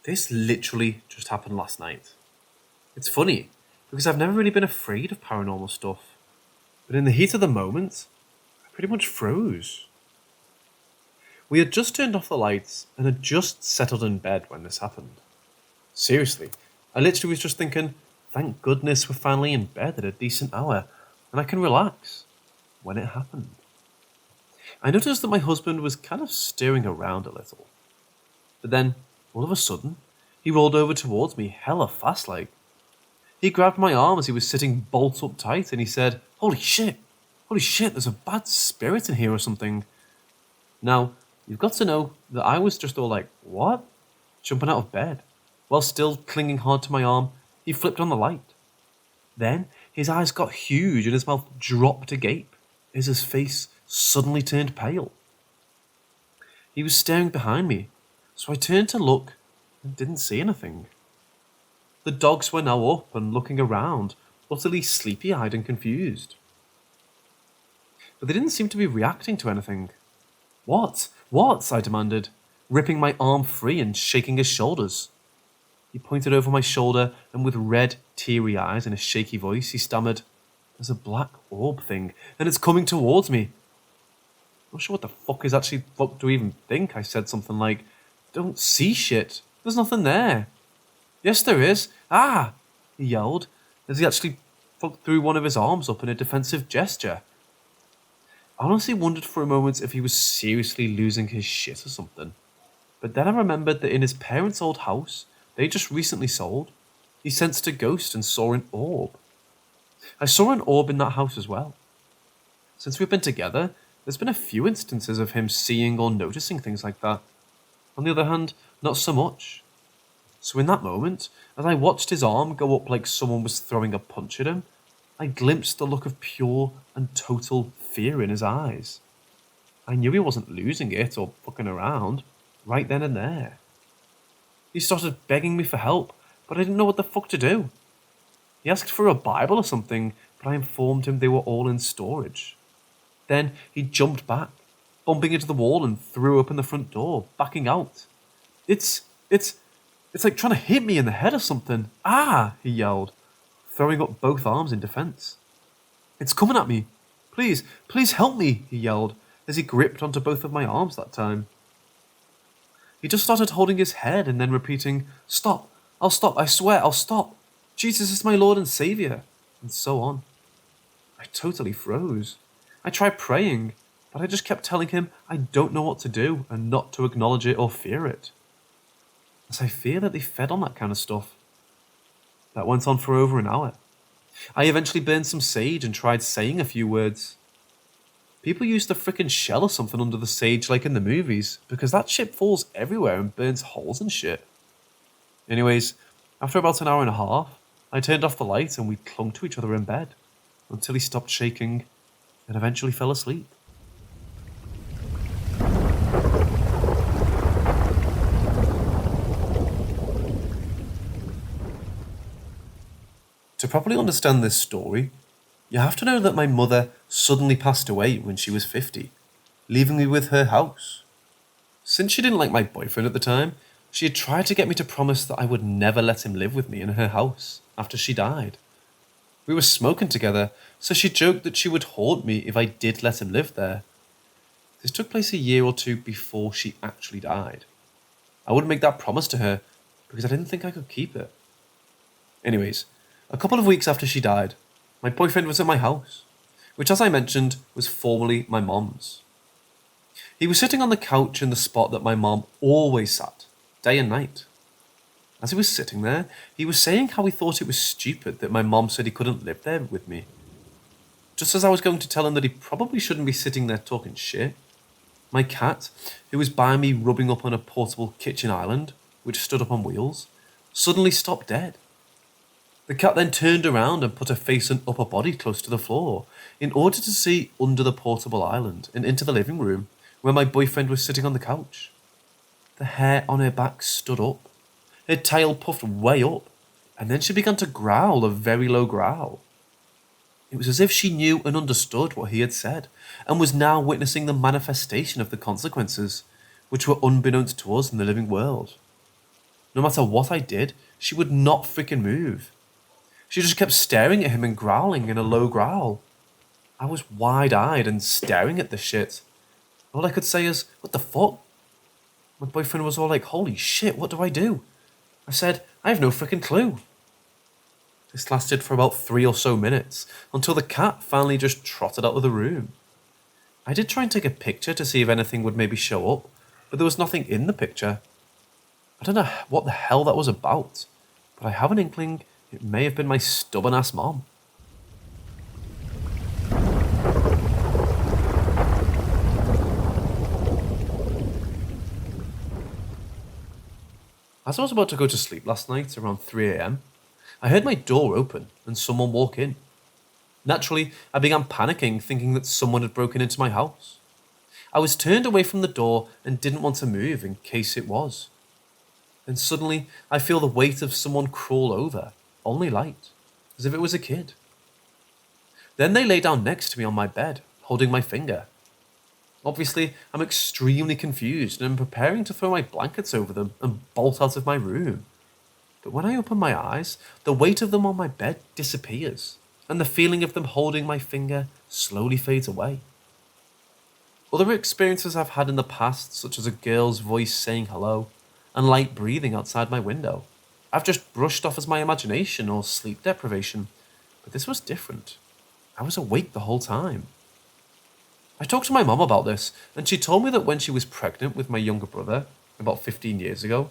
This literally just happened last night. It's funny, because I've never really been afraid of paranormal stuff, but in the heat of the moment, I pretty much froze. We had just turned off the lights and had just settled in bed when this happened. Seriously, I literally was just thinking, thank goodness we're finally in bed at a decent hour and I can relax when it happened. I noticed that my husband was kind of stirring around a little. But then, all of a sudden, he rolled over towards me hella fast like. He grabbed my arm as he was sitting bolt up tight and he said, holy shit, there's a bad spirit in here or something. Now, you've got to know that I was just all like, what? Jumping out of bed. While still clinging hard to my arm, he flipped on the light. Then, his eyes got huge and his mouth dropped agape as his face suddenly turned pale. He was staring behind me, so I turned to look and didn't see anything. The dogs were now up and looking around, utterly sleepy-eyed and confused. But they didn't seem to be reacting to anything. What? What? I demanded, ripping my arm free and shaking his shoulders. He pointed over my shoulder and with red, teary eyes and a shaky voice, he stammered, there's a black orb thing, and it's coming towards me. Not sure what the fuck is actually fuck to even think. I said something like, don't see shit. There's nothing there. Yes, there is. Ah! He yelled, as he actually fucked threw one of his arms up in a defensive gesture. I honestly wondered for a moment if he was seriously losing his shit or something. But then I remembered that in his parents' old house, they just recently sold, he sensed a ghost and saw an orb. I saw an orb in that house as well. Since we've been together, there's been a few instances of him seeing or noticing things like that. On the other hand, not so much. So in that moment, as I watched his arm go up like someone was throwing a punch at him, I glimpsed the look of pure and total fear in his eyes. I knew he wasn't losing it or fucking around, right then and there. He started begging me for help, but I didn't know what the fuck to do. He asked for a Bible or something, but I informed him they were all in storage. Then he jumped back, bumping into the wall and threw open the front door, backing out. It's like trying to hit me in the head or something. Ah, he yelled, throwing up both arms in defense. It's coming at me. Please help me, he yelled, as he gripped onto both of my arms that time. He just started holding his head and then repeating, stop, I'll stop, I swear, I'll stop. Jesus is my Lord and Saviour, and so on. I totally froze. I tried praying, but I just kept telling him I don't know what to do and not to acknowledge it or fear it. As I fear that they fed on that kind of stuff. That went on for over an hour. I eventually burned some sage and tried saying a few words. People use the frickin' shell or something under the sage like in the movies, because that shit falls everywhere and burns holes and shit. Anyways, after about an hour and a half, I turned off the light and we clung to each other in bed, until he stopped shaking and eventually fell asleep. To properly understand this story, you have to know that my mother suddenly passed away when she was 50, leaving me with her house. Since she didn't like my boyfriend at the time, she had tried to get me to promise that I would never let him live with me in her house after she died. We were smoking together, so she joked that she would haunt me if I did let him live there. This took place a year or two before she actually died. I wouldn't make that promise to her because I didn't think I could keep it. Anyways, a couple of weeks after she died, my boyfriend was at my house, which as I mentioned was formerly my mom's. He was sitting on the couch in the spot that my mom always sat, day and night. As he was sitting there, he was saying how he thought it was stupid that my mom said he couldn't live there with me. Just as I was going to tell him that he probably shouldn't be sitting there talking shit, my cat, who was by me rubbing up on a portable kitchen island, which stood up on wheels, suddenly stopped dead. The cat then turned around and put her face and upper body close to the floor in order to see under the portable island and into the living room where my boyfriend was sitting on the couch. The hair on her back stood up, her tail puffed way up, and then she began to growl a very low growl. It was as if she knew and understood what he had said and was now witnessing the manifestation of the consequences, which were unbeknownst to us in the living world. No matter what I did, she would not freaking move. She just kept staring at him and growling in a low growl. I was wide-eyed and staring at this shit. All I could say is, what the fuck? My boyfriend was all like, holy shit, what do I do? I said, I have no freaking clue. This lasted for about 3 or so minutes, until the cat finally just trotted out of the room. I did try and take a picture to see if anything would maybe show up, but there was nothing in the picture. I don't know what the hell that was about, but I have an inkling it may have been my stubborn-ass mom. As I was about to go to sleep last night around 3 a.m, I heard my door open and someone walk in. Naturally, I began panicking, thinking that someone had broken into my house. I was turned away from the door and didn't want to move in case it was. Then suddenly, I feel the weight of someone crawl over, only light, as if it was a kid. Then they lay down next to me on my bed, holding my finger. Obviously, I'm extremely confused and am preparing to throw my blankets over them and bolt out of my room. But when I open my eyes, the weight of them on my bed disappears, and the feeling of them holding my finger slowly fades away. Other experiences I've had in the past, such as a girl's voice saying hello, and light breathing outside my window, I've just brushed off as my imagination or sleep deprivation, but this was different. I was awake the whole time. I talked to my mum about this, and she told me that when she was pregnant with my younger brother, about 15 years ago,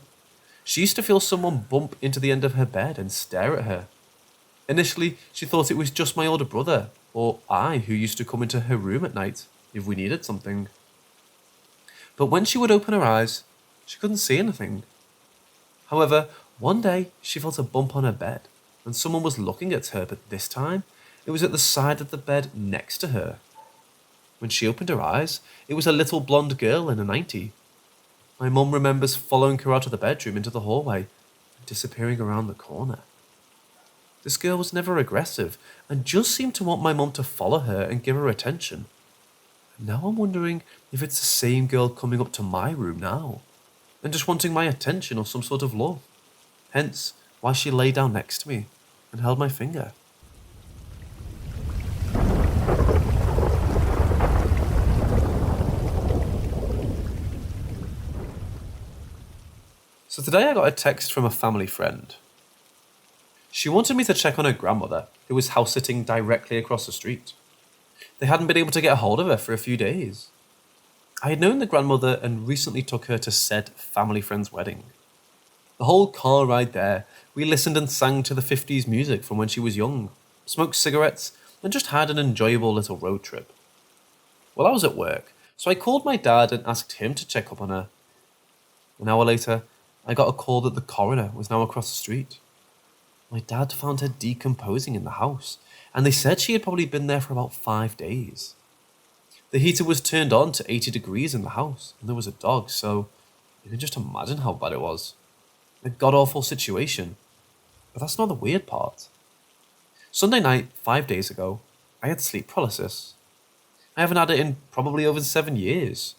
she used to feel someone bump into the end of her bed and stare at her. Initially, she thought it was just my older brother, or I, who used to come into her room at night if we needed something. But when she would open her eyes, she couldn't see anything. However, one day she felt a bump on her bed, and someone was looking at her, but this time, it was at the side of the bed next to her. When she opened her eyes, it was a little blonde girl in a 90. My mum remembers following her out of the bedroom into the hallway and disappearing around the corner. This girl was never aggressive and just seemed to want my mum to follow her and give her attention. And now I'm wondering if it's the same girl coming up to my room now and just wanting my attention or some sort of love. Hence, why she lay down next to me and held my finger. So today I got a text from a family friend. She wanted me to check on her grandmother, who was house-sitting directly across the street. They hadn't been able to get a hold of her for a few days. I had known the grandmother and recently took her to said family friend's wedding. The whole car ride there, we listened and sang to the 50s music from when she was young, smoked cigarettes, and just had an enjoyable little road trip. Well, I was at work, so I called my dad and asked him to check up on her. An hour later, I got a call that the coroner was now across the street. My dad found her decomposing in the house, and they said she had probably been there for about 5 days. The heater was turned on to 80 degrees in the house, and there was a dog, so you can just imagine how bad it was. A god-awful situation. But that's not the weird part. Sunday night, 5 days ago, I had sleep paralysis. I haven't had it in probably over 7 years.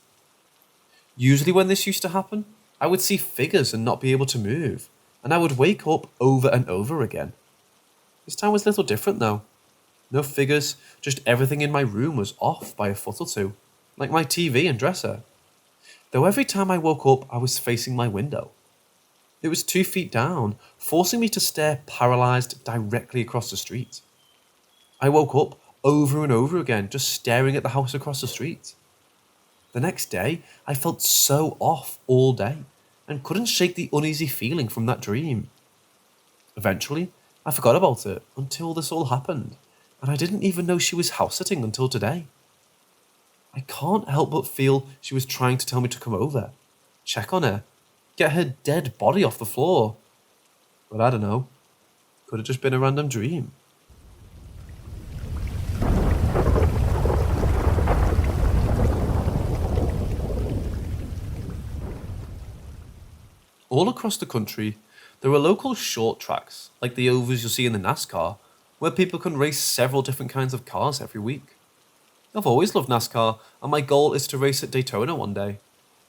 Usually when this used to happen, I would see figures and not be able to move, and I would wake up over and over again. This time was a little different though. No figures, just everything in my room was off by a foot or two, like my TV and dresser. Though every time I woke up, I was facing my window. It was 2 feet down, forcing me to stare paralysed directly across the street. I woke up over and over again, just staring at the house across the street. The next day, I felt so off all day and couldn't shake the uneasy feeling from that dream. Eventually, I forgot about it until this all happened, and I didn't even know she was house-sitting until today. I can't help but feel she was trying to tell me to come over, check on her, get her dead body off the floor. But I don't know, could have just been a random dream. All across the country, there are local short tracks, like the overs you'll see in the NASCAR, where people can race several different kinds of cars every week. I've always loved NASCAR, and my goal is to race at Daytona one day.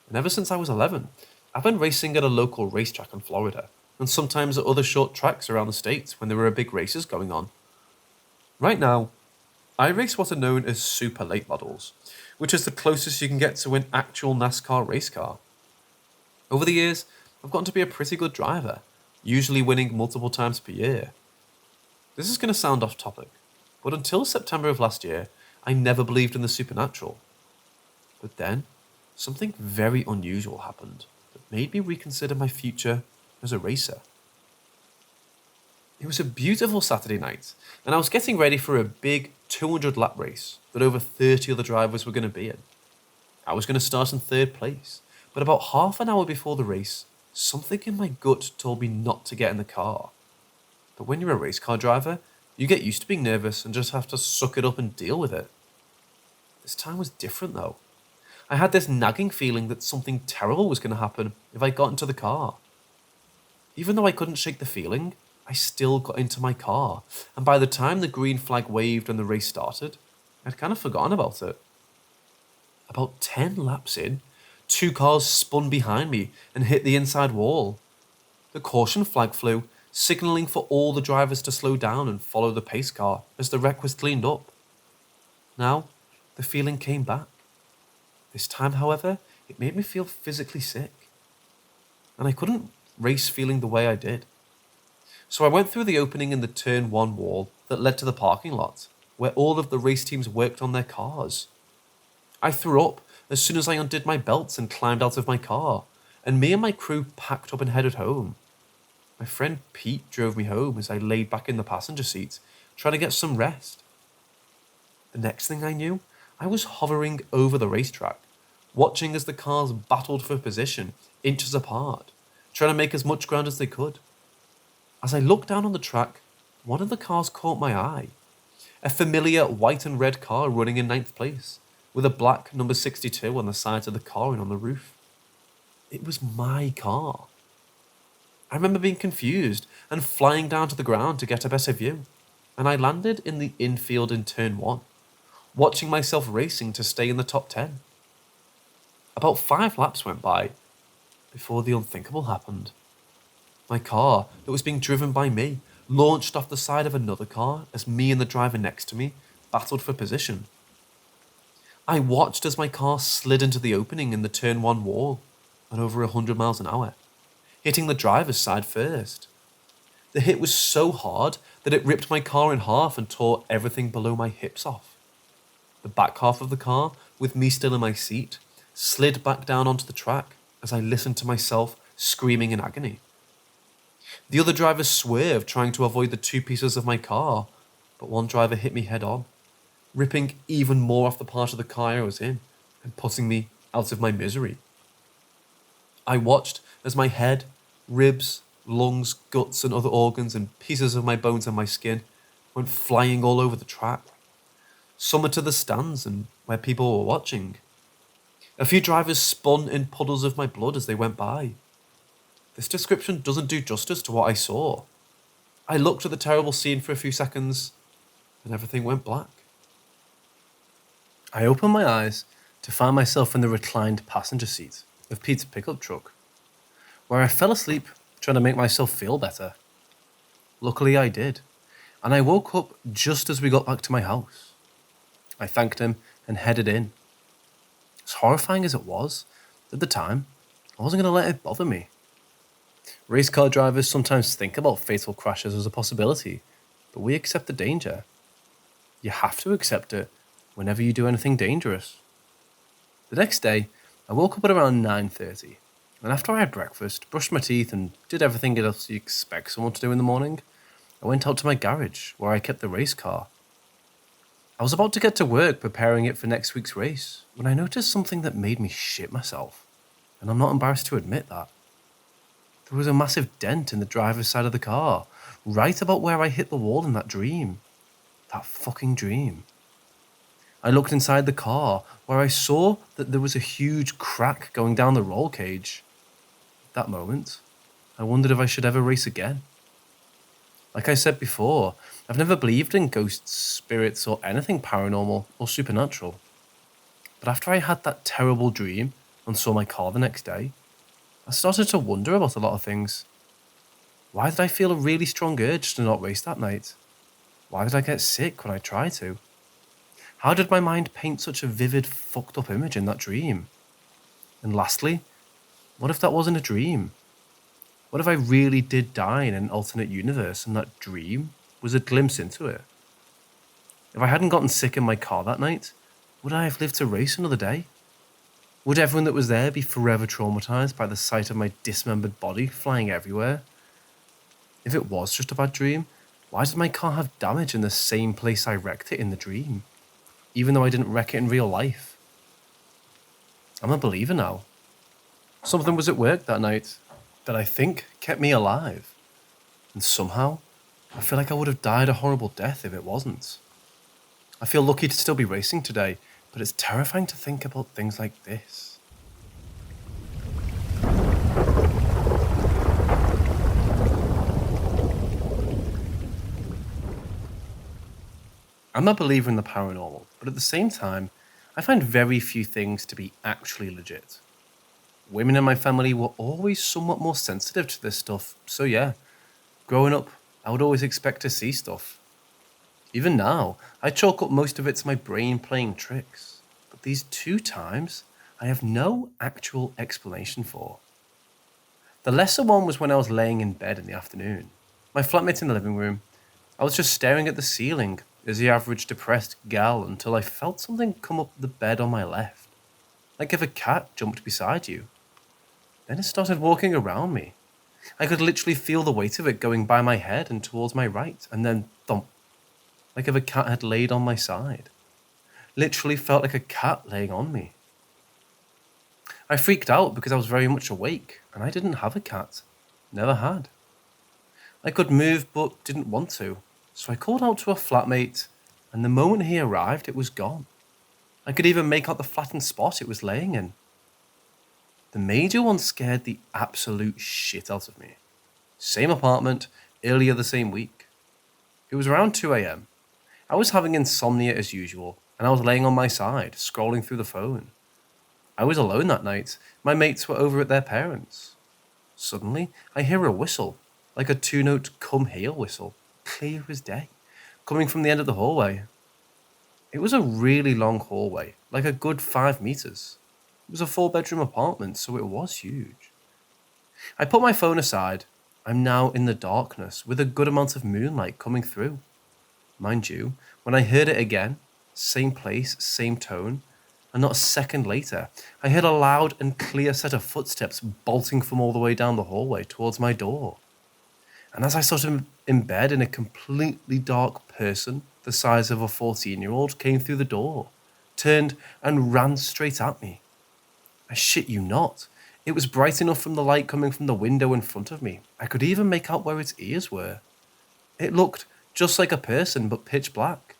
And ever since I was 11, I've been racing at a local racetrack in Florida, and sometimes at other short tracks around the States when there are big races going on. Right now, I race what are known as super late models, which is the closest you can get to an actual NASCAR race car. Over the years, I've gotten to be a pretty good driver, usually winning multiple times per year. This is going to sound off topic, but until September of last year, I never believed in the supernatural. But then, something very unusual happened that made me reconsider my future as a racer. It was a beautiful Saturday night, and I was getting ready for a big 200 lap race that over 30 other drivers were going to be in. I was going to start in third place, but about half an hour before the race, something in my gut told me not to get in the car. But when you're a race car driver, you get used to being nervous and just have to suck it up and deal with it. This time was different though. I had this nagging feeling that something terrible was going to happen if I got into the car. Even though I couldn't shake the feeling, I still got into my car, and by the time the green flag waved and the race started, I'd kind of forgotten about it. About 10 laps in, two cars spun behind me and hit the inside wall. The caution flag flew, signalling for all the drivers to slow down and follow the pace car as the wreck was cleaned up. Now, the feeling came back. This time, however, it made me feel physically sick. And I couldn't race feeling the way I did. So I went through the opening in the turn 1 wall that led to the parking lot, where all of the race teams worked on their cars. I threw up as soon as I undid my belts and climbed out of my car, and me and my crew packed up and headed home. My friend Pete drove me home as I laid back in the passenger seat, trying to get some rest. The next thing I knew, I was hovering over the racetrack, watching as the cars battled for position, inches apart, trying to make as much ground as they could. As I looked down on the track, one of the cars caught my eye. A familiar white and red car running in 9th place, with a black number 62 on the sides of the car and on the roof. It was my car. I remember being confused and flying down to the ground to get a better view, and I landed in the infield in turn 1, watching myself racing to stay in the top 10. About 5 laps went by before the unthinkable happened. My car, that was being driven by me, launched off the side of another car as me and the driver next to me battled for position. I watched as my car slid into the opening in the turn 1 wall at over 100 miles an hour, hitting the driver's side first. The hit was so hard that it ripped my car in half and tore everything below my hips off. The back half of the car, with me still in my seat, slid back down onto the track as I listened to myself screaming in agony. The other drivers swerved, trying to avoid the 2 pieces of my car, but one driver hit me head on, ripping even more off the part of the car I was in and putting me out of my misery. I watched as my head, ribs, lungs, guts and other organs and pieces of my bones and my skin went flying all over the track. Some to the stands and where people were watching. A few drivers spun in puddles of my blood as they went by. This description doesn't do justice to what I saw. I looked at the terrible scene for a few seconds and everything went black. I opened my eyes to find myself in the reclined passenger seat of Pete's pickup truck, where I fell asleep trying to make myself feel better. Luckily I did, and I woke up just as we got back to my house. I thanked him and headed in. As horrifying as it was, at the time, I wasn't going to let it bother me. Race car drivers sometimes think about fatal crashes as a possibility, but we accept the danger. You have to accept it whenever you do anything dangerous. The next day, I woke up at around 9:30, and after I had breakfast, brushed my teeth and did everything else you expect someone to do in the morning, I went out to my garage where I kept the race car. I was about to get to work preparing it for next week's race when I noticed something that made me shit myself, and I'm not embarrassed to admit that. There was a massive dent in the driver's side of the car, right about where I hit the wall in that dream. That fucking dream. I looked inside the car, where I saw that there was a huge crack going down the roll cage. At that moment, I wondered if I should ever race again. Like I said before, I've never believed in ghosts, spirits, or anything paranormal or supernatural. But after I had that terrible dream and saw my car the next day, I started to wonder about a lot of things. Why did I feel a really strong urge to not race that night? Why did I get sick when I tried to? How did my mind paint such a vivid, fucked up image in that dream? And lastly, what if that wasn't a dream? What if I really did die in an alternate universe and that dream was a glimpse into it? If I hadn't gotten sick in my car that night, would I have lived to race another day? Would everyone that was there be forever traumatized by the sight of my dismembered body flying everywhere? If it was just a bad dream, why did my car have damage in the same place I wrecked it in the dream, even though I didn't wreck it in real life? I'm a believer now. Something was at work that night that I think kept me alive. And somehow, I feel like I would have died a horrible death if it wasn't. I feel lucky to still be racing today, but it's terrifying to think about things like this. I'm a believer in the paranormal, but at the same time, I find very few things to be actually legit. Women in my family were always somewhat more sensitive to this stuff, so yeah, growing up, I would always expect to see stuff. Even now, I chalk up most of it to my brain playing tricks, but these 2 times, I have no actual explanation for. The lesser one was when I was laying in bed in the afternoon. My flatmate in the living room. I was just staring at the ceiling as the average depressed gal until I felt something come up the bed on my left, like if a cat jumped beside you. Then it started walking around me. I could literally feel the weight of it going by my head and towards my right, and then thump, like if a cat had laid on my side. Literally felt like a cat laying on me. I freaked out because I was very much awake, and I didn't have a cat. Never had. I could move but didn't want to, so I called out to a flatmate, and the moment he arrived, it was gone. I could even make out the flattened spot it was laying in. The major one scared the absolute shit out of me. Same apartment, earlier the same week. It was around 2 a.m. I was having insomnia as usual, and I was laying on my side, scrolling through the phone. I was alone that night. My mates were over at their parents'. Suddenly, I hear a whistle, like a 2-note come here whistle, clear as day, coming from the end of the hallway. It was a really long hallway, like a good 5 meters. It was a 4-bedroom apartment, so it was huge. I put my phone aside. I'm now in the darkness with a good amount of moonlight coming through. Mind you, when I heard it again, same place, same tone, and not a second later, I heard a loud and clear set of footsteps bolting from all the way down the hallway towards my door. And as I sat in bed in a completely dark person the size of a 14-year-old came through the door, turned and ran straight at me. I shit you not. It was bright enough from the light coming from the window in front of me. I could even make out where its ears were. It looked just like a person, but pitch black.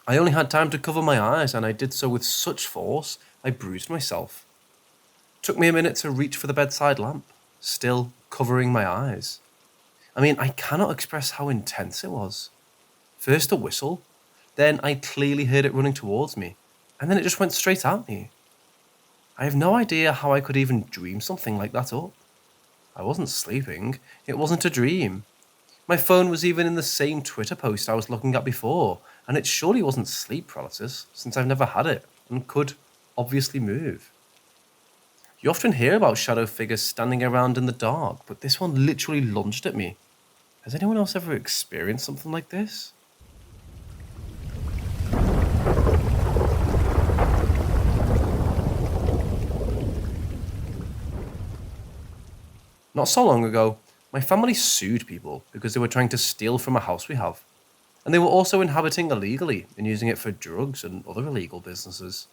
I only had time to cover my eyes, and I did so with such force, I bruised myself. Took me a minute to reach for the bedside lamp, still covering my eyes. I cannot express how intense it was. First a whistle, then I clearly heard it running towards me, and then it just went straight at me. I have no idea how I could even dream something like that up. I wasn't sleeping, it wasn't a dream. My phone was even in the same Twitter post I was looking at before, and it surely wasn't sleep paralysis, since I've never had it, and could obviously move. You often hear about shadow figures standing around in the dark, but this one literally lunged at me. Has anyone else ever experienced something like this? Not so long ago, my family sued people because they were trying to steal from a house we have. And they were also inhabiting illegally and using it for drugs and other illegal businesses.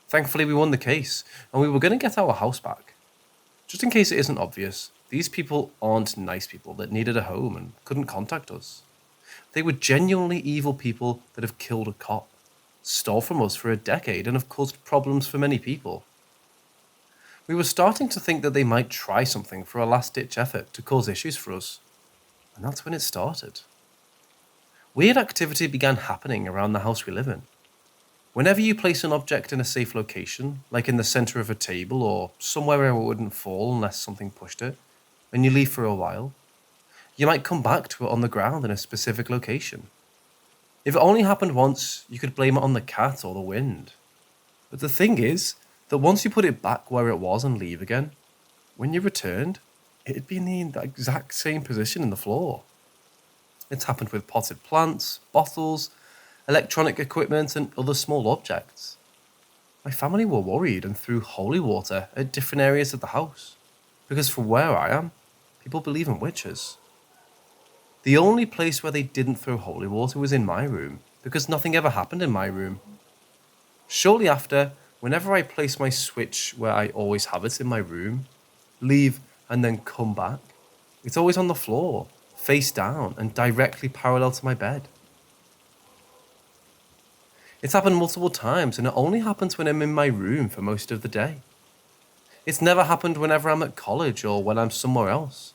Thankfully, we won the case, and we were going to get our house back. Just in case it isn't obvious, these people aren't nice people that needed a home and couldn't contact us. They were genuinely evil people that have killed a cop, stole from us for a decade, and have caused problems for many people. We were starting to think that they might try something for a last-ditch effort to cause issues for us, and that's when it started. Weird activity began happening around the house we live in. Whenever you place an object in a safe location, like in the center of a table or somewhere where it wouldn't fall unless something pushed it, and you leave for a while, you might come back to it on the ground in a specific location. If it only happened once, you could blame it on the cat or the wind. But the thing is that once you put it back where it was and leave again, when you returned, it'd be in the exact same position in the floor. It's happened with potted plants, bottles, electronic equipment, and other small objects. My family were worried and threw holy water at different areas of the house, because from where I am, people believe in witches. The only place where they didn't throw holy water was in my room, because nothing ever happened in my room. Shortly after, whenever I place my switch where I always have it in my room, leave and then come back, it's always on the floor, face down and directly parallel to my bed. It's happened multiple times and it only happens when I'm in my room for most of the day. It's never happened whenever I'm at college or when I'm somewhere else.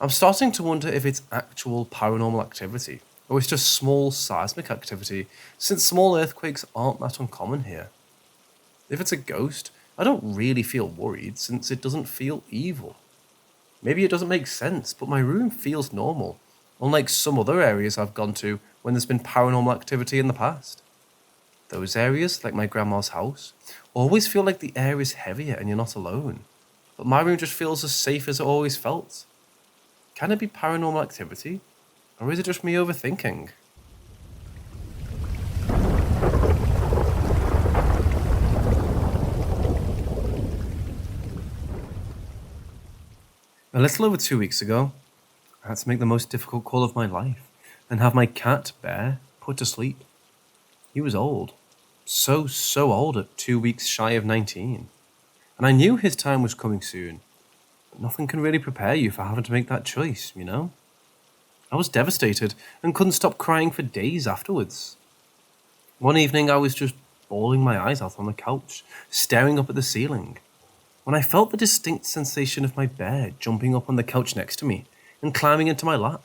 I'm starting to wonder if it's actual paranormal activity or it's just small seismic activity, since small earthquakes aren't that uncommon here. If it's a ghost, I don't really feel worried since it doesn't feel evil. Maybe it doesn't make sense, but my room feels normal, unlike some other areas I've gone to when there's been paranormal activity in the past. Those areas, like my grandma's house, always feel like the air is heavier and you're not alone. But my room just feels as safe as it always felt. Can it be paranormal activity? Or is it just me overthinking? A little over 2 weeks ago, I had to make the most difficult call of my life and have my cat, Bear, put to sleep. He was old. So old at 2 weeks shy of 19. And I knew his time was coming soon. But nothing can really prepare you for having to make that choice, you know? I was devastated and couldn't stop crying for days afterwards. One evening I was just bawling my eyes out on the couch, staring up at the ceiling, when I felt the distinct sensation of my bear jumping up on the couch next to me and climbing into my lap.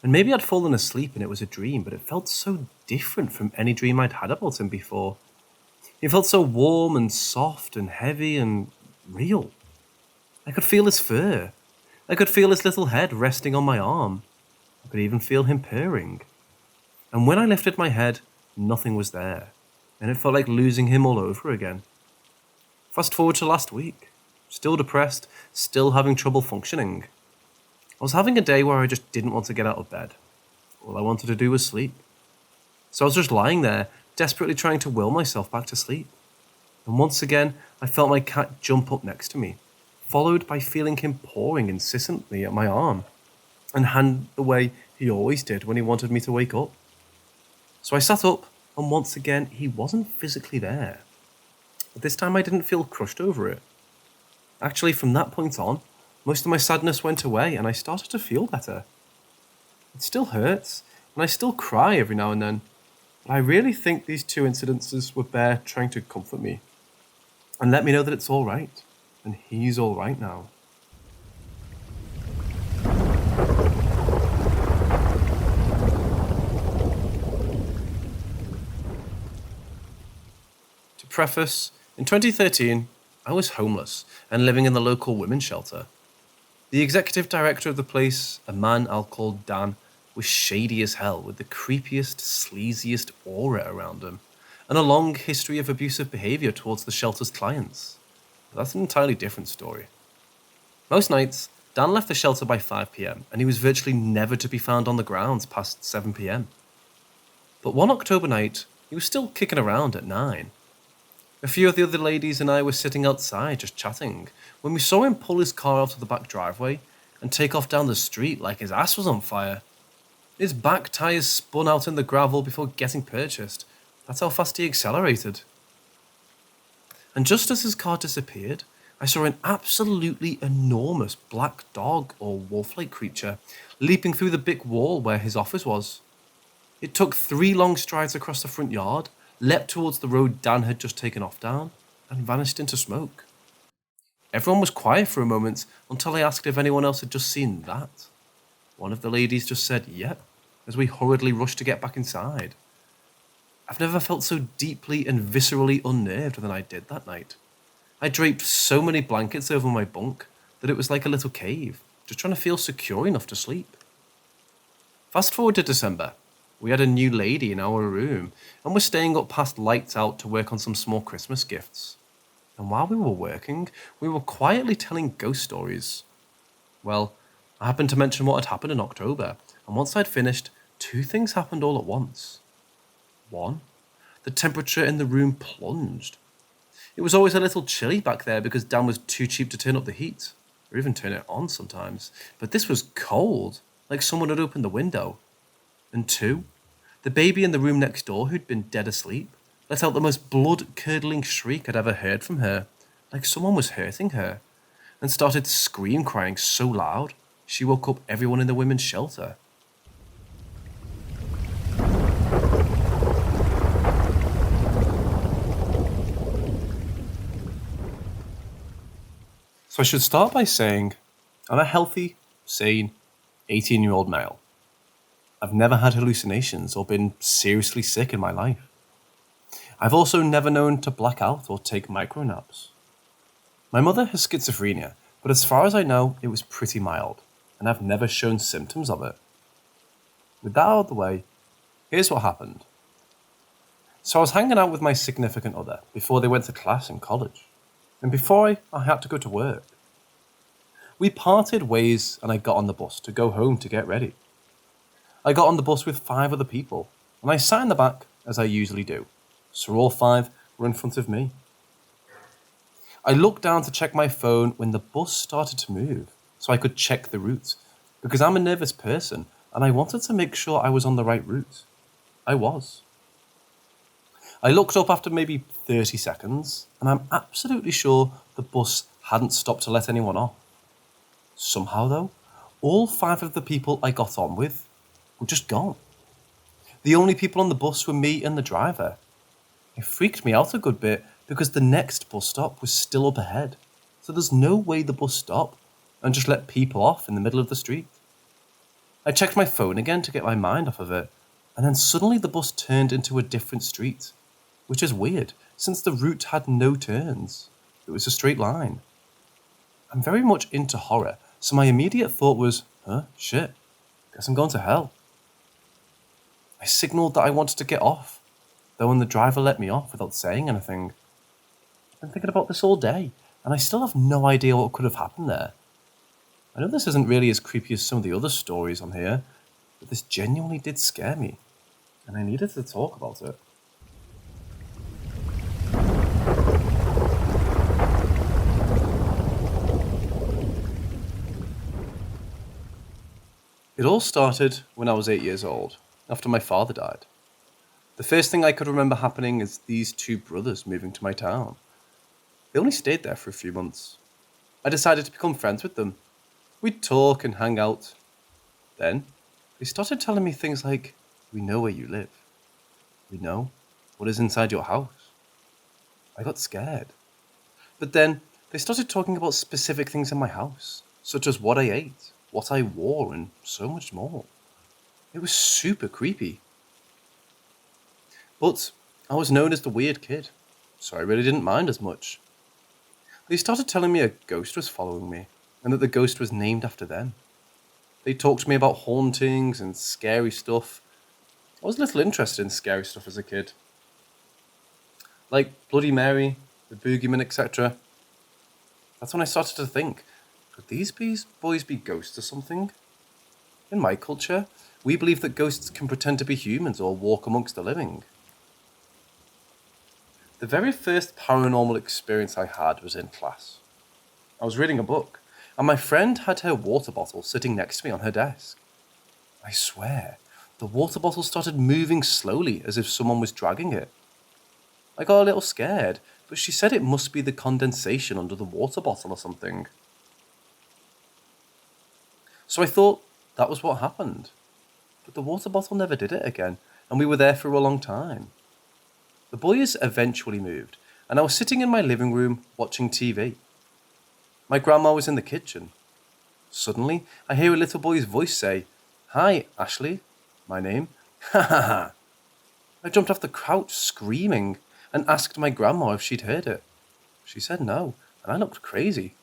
And maybe I'd fallen asleep and it was a dream, but it felt so different from any dream I'd had about him before. It felt so warm and soft and heavy and real. I could feel his fur. I could feel his little head resting on my arm. I could even feel him purring. And when I lifted my head, nothing was there, and it felt like losing him all over again. Fast forward to last week. Still depressed, still having trouble functioning. I was having a day where I just didn't want to get out of bed. All I wanted to do was sleep. So I was just lying there, desperately trying to will myself back to sleep. And once again, I felt my cat jump up next to me, followed by feeling him pawing insistently at my arm, and hand the way he always did when he wanted me to wake up. So I sat up, and once again, he wasn't physically there. But this time I didn't feel crushed over it. Actually, from that point on, most of my sadness went away and I started to feel better. It still hurts, and I still cry every now and then, but I really think these two incidences were Bear trying to comfort me and let me know that it's all right, and he's all right now. To preface, in 2013, I was homeless and living in the local women's shelter. The executive director of the place, a man I'll call Dan, was shady as hell with the creepiest, sleaziest aura around him, and a long history of abusive behaviour towards the shelter's clients. But that's an entirely different story. Most nights, Dan left the shelter by 5 PM, and he was virtually never to be found on the grounds past 7 PM. But one October night, he was still kicking around at 9. A few of the other ladies and I were sitting outside just chatting when we saw him pull his car out of the back driveway and take off down the street like his ass was on fire. His back tyres spun out in the gravel before getting purchased. That's how fast he accelerated. And just as his car disappeared, I saw an absolutely enormous black dog or wolf-like creature leaping through the brick wall where his office was. It took 3 long strides across the front yard, leapt towards the road Dan had just taken off down, and vanished into smoke. Everyone was quiet for a moment until I asked if anyone else had just seen that. One of the ladies just said, "Yep," as we hurriedly rushed to get back inside. I've never felt so deeply and viscerally unnerved than I did that night. I draped so many blankets over my bunk that it was like a little cave, just trying to feel secure enough to sleep. Fast forward to December. We had a new lady in our room and we're staying up past lights out to work on some small Christmas gifts. And while we were working, we were quietly telling ghost stories. Well, I happened to mention what had happened in October, and once I'd finished, two things happened all at once. One, the temperature in the room plunged. It was always a little chilly back there because Dan was too cheap to turn up the heat, or even turn it on sometimes. But this was cold, like someone had opened the window. And two, the baby in the room next door, who'd been dead asleep, let out the most blood-curdling shriek I'd ever heard from her, like someone was hurting her, and started crying so loud, she woke up everyone in the women's shelter. So I should start by saying, I'm a healthy, sane, 18-year-old male. I've never had hallucinations or been seriously sick in my life. I've also never known to black out or take micronaps. My mother has schizophrenia, but as far as I know, it was pretty mild, and I've never shown symptoms of it. With that out of the way, here's what happened. So I was hanging out with my significant other before they went to class in college, and before I had to go to work. We parted ways and I got on the bus to go home to get ready. I got on the bus with 5 other people, and I sat in the back as I usually do, so all 5 were in front of me. I looked down to check my phone when the bus started to move, so I could check the route, because I'm a nervous person and I wanted to make sure I was on the right route. I was. I looked up after maybe 30 seconds, and I'm absolutely sure the bus hadn't stopped to let anyone off. Somehow though, all 5 of the people I got on with were just gone. The only people on the bus were me and the driver. It freaked me out a good bit because the next bus stop was still up ahead, so there's no way the bus stopped and just let people off in the middle of the street. I checked my phone again to get my mind off of it, and then suddenly the bus turned into a different street, which is weird since the route had no turns. It was a straight line. I'm very much into horror, so my immediate thought was, shit, guess I'm going to hell. I signalled that I wanted to get off, though when the driver let me off without saying anything. I've been thinking about this all day, and I still have no idea what could have happened there. I know this isn't really as creepy as some of the other stories on here, but this genuinely did scare me, and I needed to talk about it. It all started when I was 8 years old, after my father died. The first thing I could remember happening is these 2 brothers moving to my town. They only stayed there for a few months. I decided to become friends with them. We'd talk and hang out. Then, they started telling me things like, we know where you live. We know what is inside your house. I got scared. But then, they started talking about specific things in my house, such as what I ate, what I wore, and so much more. It was super creepy. But I was known as the weird kid, so I really didn't mind as much. They started telling me a ghost was following me, and that the ghost was named after them. They talked to me about hauntings and scary stuff. I was a little interested in scary stuff as a kid. Like Bloody Mary, the Boogeyman, etc. That's when I started to think, could these boys be ghosts or something? In my culture, we believe that ghosts can pretend to be humans or walk amongst the living. The very first paranormal experience I had was in class. I was reading a book, and my friend had her water bottle sitting next to me on her desk. I swear, the water bottle started moving slowly as if someone was dragging it. I got a little scared, but she said it must be the condensation under the water bottle or something. So I thought that was what happened. But the water bottle never did it again, and we were there for a long time. The boys eventually moved, and I was sitting in my living room watching TV. My grandma was in the kitchen. Suddenly, I hear a little boy's voice say, "Hi, Ashley, my name." Ha ha ha. I jumped off the couch screaming and asked my grandma if she'd heard it. She said no, and I looked crazy.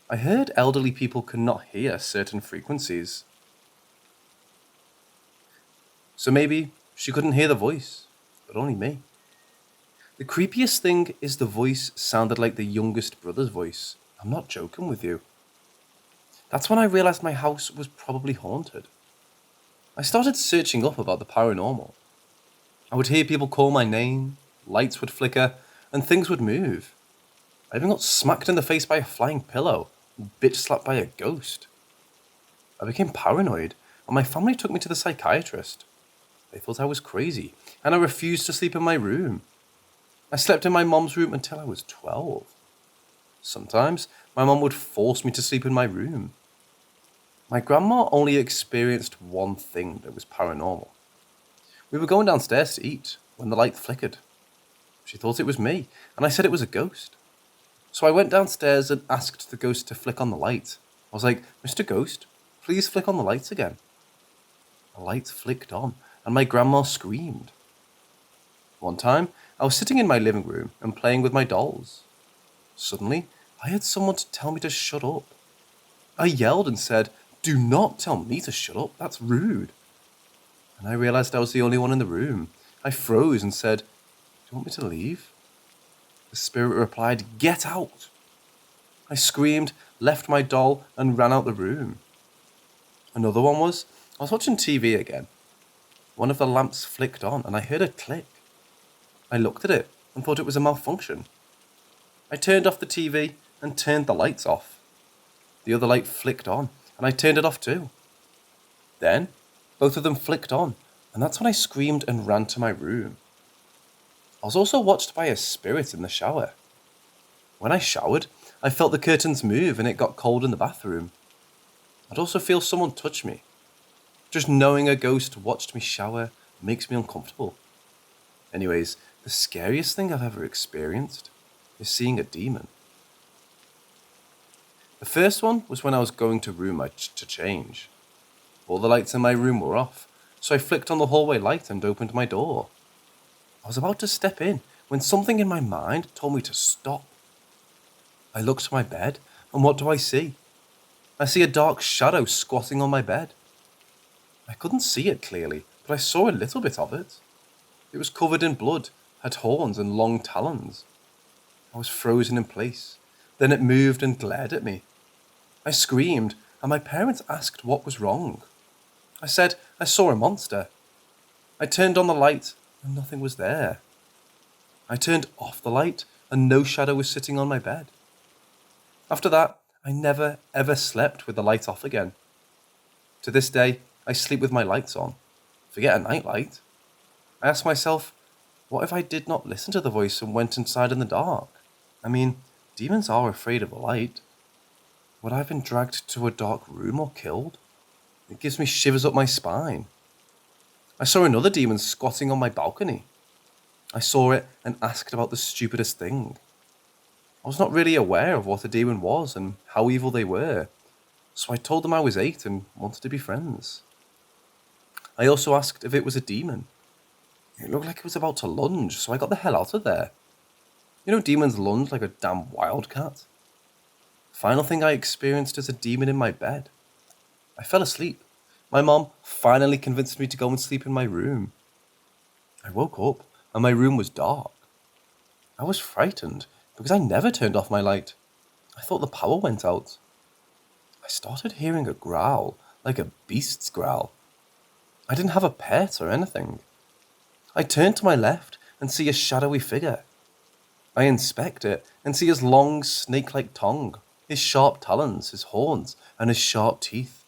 I heard elderly people could not hear certain frequencies. So maybe she couldn't hear the voice, but only me. The creepiest thing is the voice sounded like the youngest brother's voice. I'm not joking with you. That's when I realized my house was probably haunted. I started searching up about the paranormal. I would hear people call my name, lights would flicker, and things would move. I even got smacked in the face by a flying pillow and bitch slapped by a ghost. I became paranoid, and my family took me to the psychiatrist. They thought I was crazy, and I refused to sleep in my room. I slept in my mom's room until I was 12. Sometimes, my mom would force me to sleep in my room. My grandma only experienced one thing that was paranormal. We were going downstairs to eat when the light flickered. She thought it was me, and I said it was a ghost. So I went downstairs and asked the ghost to flick on the light. I was like, "Mr. Ghost, please flick on the lights again." The lights flicked on, and my grandma screamed. One time, I was sitting in my living room and playing with my dolls. Suddenly, I heard someone tell me to shut up. I yelled and said, "Do not tell me to shut up, that's rude." And I realized I was the only one in the room. I froze and said, "Do you want me to leave?" The spirit replied, "Get out." I screamed, left my doll, and ran out the room. Another one was, I was watching TV again. One of the lamps flicked on and I heard a click. I looked at it and thought it was a malfunction. I turned off the TV and turned the lights off. The other light flicked on and I turned it off too. Then, both of them flicked on, and that's when I screamed and ran to my room. I was also watched by a spirit in the shower. When I showered, I felt the curtains move and it got cold in the bathroom. I'd also feel someone touch me. Just knowing a ghost watched me shower makes me uncomfortable. Anyways, the scariest thing I've ever experienced is seeing a demon. The first one was when I was going to room to change. All the lights in my room were off, so I flicked on the hallway light and opened my door. I was about to step in when something in my mind told me to stop. I looked to my bed, and what do I see? I see a dark shadow squatting on my bed. I couldn't see it clearly, but I saw a little bit of it. It was covered in blood, had horns and long talons. I was frozen in place. Then it moved and glared at me. I screamed, and my parents asked what was wrong. I said I saw a monster. I turned on the light, and nothing was there. I turned off the light, and no shadow was sitting on my bed. After that, I never ever slept with the light off again. To this day, I sleep with my lights on. Forget a nightlight. I ask myself, what if I did not listen to the voice and went inside in the dark? I mean, demons are afraid of the light. Would I have been dragged to a dark room or killed? It gives me shivers up my spine. I saw another demon squatting on my balcony. I saw it and asked about the stupidest thing. I was not really aware of what a demon was and how evil they were, so I told them I was 8 and wanted to be friends. I also asked if it was a demon. It looked like it was about to lunge, so I got the hell out of there. You know, demons lunge like a damn wildcat. The final thing I experienced is a demon in my bed. I fell asleep. My mom finally convinced me to go and sleep in my room. I woke up and my room was dark. I was frightened because I never turned off my light. I thought the power went out. I started hearing a growl, like a beast's growl. I didn't have a pet or anything. I turn to my left and see a shadowy figure. I inspect it and see his long snake-like tongue, his sharp talons, his horns, and his sharp teeth.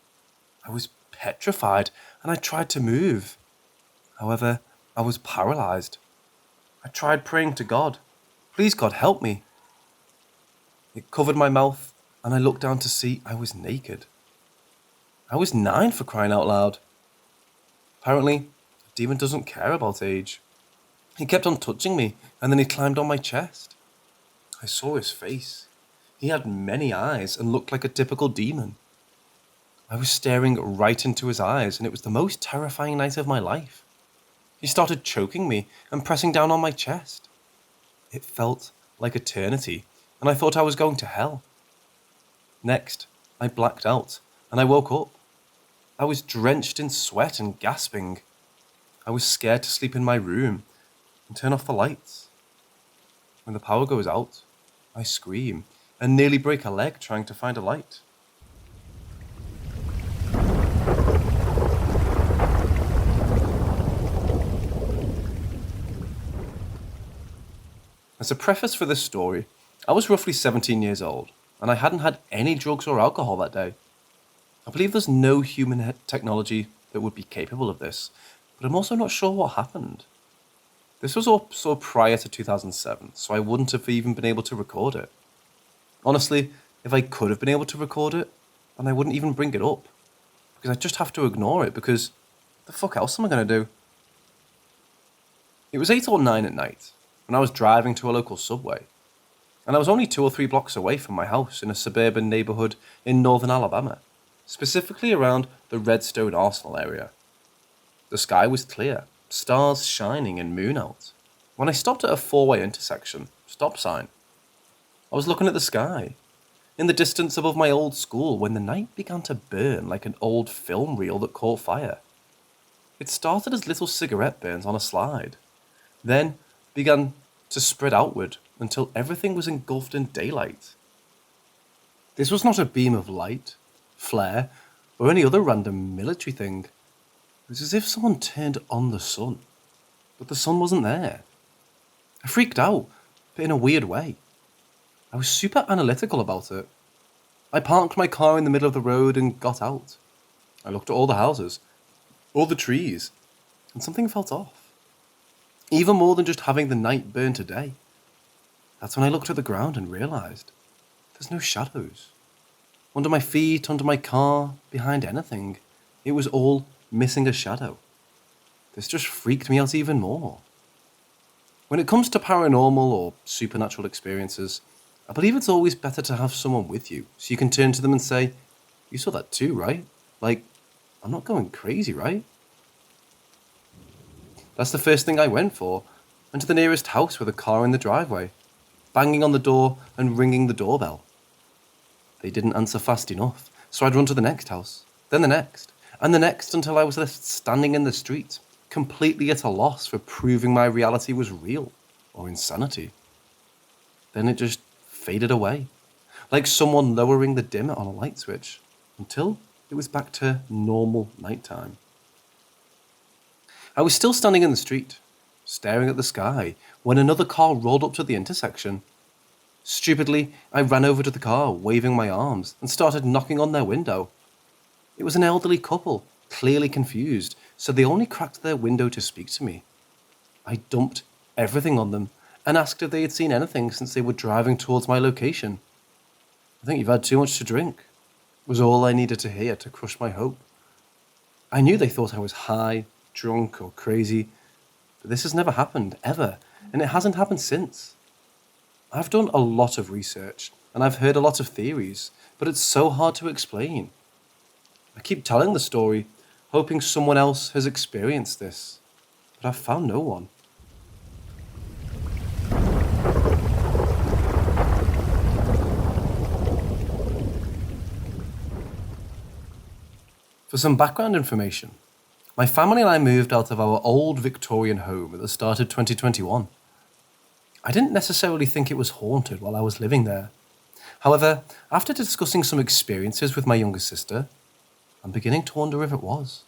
I was petrified and I tried to move. However, I was paralyzed. I tried praying to God. Please, God, help me. It covered my mouth and I looked down to see I was naked. I was 9 for crying out loud. Apparently, the demon doesn't care about age. He kept on touching me and then he climbed on my chest. I saw his face. He had many eyes and looked like a typical demon. I was staring right into his eyes and it was the most terrifying night of my life. He started choking me and pressing down on my chest. It felt like eternity, and I thought I was going to hell. Next, I blacked out, and I woke up. I was drenched in sweat and gasping. I was scared to sleep in my room and turn off the lights. When the power goes out, I scream and nearly break a leg trying to find a light. As a preface for this story, I was roughly 17 years old, and I hadn't had any drugs or alcohol that day. I believe there's no human technology that would be capable of this, but I'm also not sure what happened. This was also prior to 2007, so I wouldn't have even been able to record it. Honestly, if I could have been able to record it, then I wouldn't even bring it up, because I'd just have to ignore it, because the fuck else am I going to do? It was 8 or 9 at night, when I was driving to a local subway, and I was only 2 or 3 blocks away from my house in a suburban neighborhood in northern Alabama, specifically around the Redstone Arsenal area. The sky was clear, stars shining and moon out. When I stopped at a 4-way intersection, stop sign, I was looking at the sky, in the distance above my old school, when the night began to burn like an old film reel that caught fire. It started as little cigarette burns on a slide, then began to spread outward until everything was engulfed in daylight. This was not a beam of light, flare, or any other random military thing. It was as if someone turned on the sun, but the sun wasn't there. I freaked out, but in a weird way. I was super analytical about it. I parked my car in the middle of the road and got out. I looked at all the houses, all the trees, and something felt off. Even more than just having the night burn to day. That's when I looked at the ground and realised there's no shadows. Under my feet, under my car, behind anything, it was all missing a shadow. This just freaked me out even more. When it comes to paranormal or supernatural experiences, I believe it's always better to have someone with you, so you can turn to them and say, "You saw that too, right? Like, I'm not going crazy, right?" That's the first thing I went for, and to the nearest house with a car in the driveway, banging on the door and ringing the doorbell. They didn't answer fast enough, so I'd run to the next house, then the next, and the next until I was left standing in the street, completely at a loss for proving my reality was real or insanity. Then it just faded away, like someone lowering the dimmer on a light switch, until it was back to normal nighttime. I was still standing in the street, staring at the sky, when another car rolled up to the intersection. Stupidly, I ran over to the car, waving my arms, and started knocking on their window. It was an elderly couple, clearly confused, so they only cracked their window to speak to me. I dumped everything on them and asked if they had seen anything since they were driving towards my location. "I think you've had too much to drink," was all I needed to hear to crush my hope. I knew they thought I was high, drunk, or crazy, but this has never happened, ever, and it hasn't happened since. I've done a lot of research, and I've heard a lot of theories, but it's so hard to explain. I keep telling the story, hoping someone else has experienced this, but I've found no one. For some background information, my family and I moved out of our old Victorian home at the start of 2021. I didn't necessarily think it was haunted while I was living there. However, after discussing some experiences with my younger sister, I'm beginning to wonder if it was.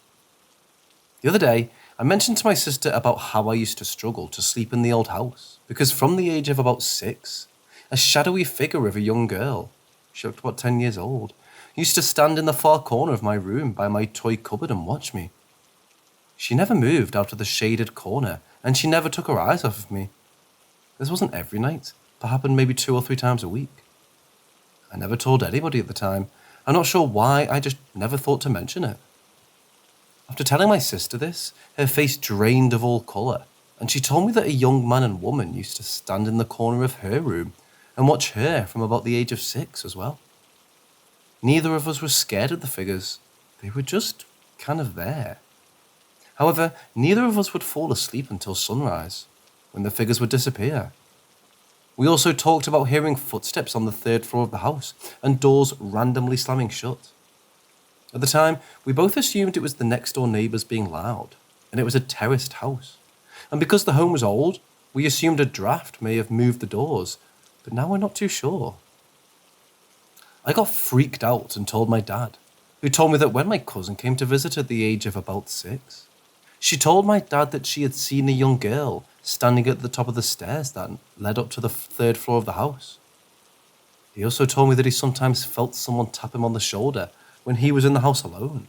The other day, I mentioned to my sister about how I used to struggle to sleep in the old house, because from the age of about 6, a shadowy figure of a young girl, she looked about 10 years old, used to stand in the far corner of my room by my toy cupboard and watch me. She never moved out of the shaded corner, and she never took her eyes off of me. This wasn't every night, but happened maybe 2 or 3 times a week. I never told anybody at the time. I'm not sure why, I just never thought to mention it. After telling my sister this, her face drained of all colour, and she told me that a young man and woman used to stand in the corner of her room and watch her from about the age of 6 as well. Neither of us were scared of the figures. They were just kind of there. However, neither of us would fall asleep until sunrise, when the figures would disappear. We also talked about hearing footsteps on the third floor of the house and doors randomly slamming shut. At the time, we both assumed it was the next door neighbours being loud, and it was a terraced house. And because the home was old, we assumed a draft may have moved the doors, but now we're not too sure. I got freaked out and told my dad, who told me that when my cousin came to visit at the age of about 6, she told my dad that she had seen a young girl standing at the top of the stairs that led up to the third floor of the house. He also told me that he sometimes felt someone tap him on the shoulder when he was in the house alone.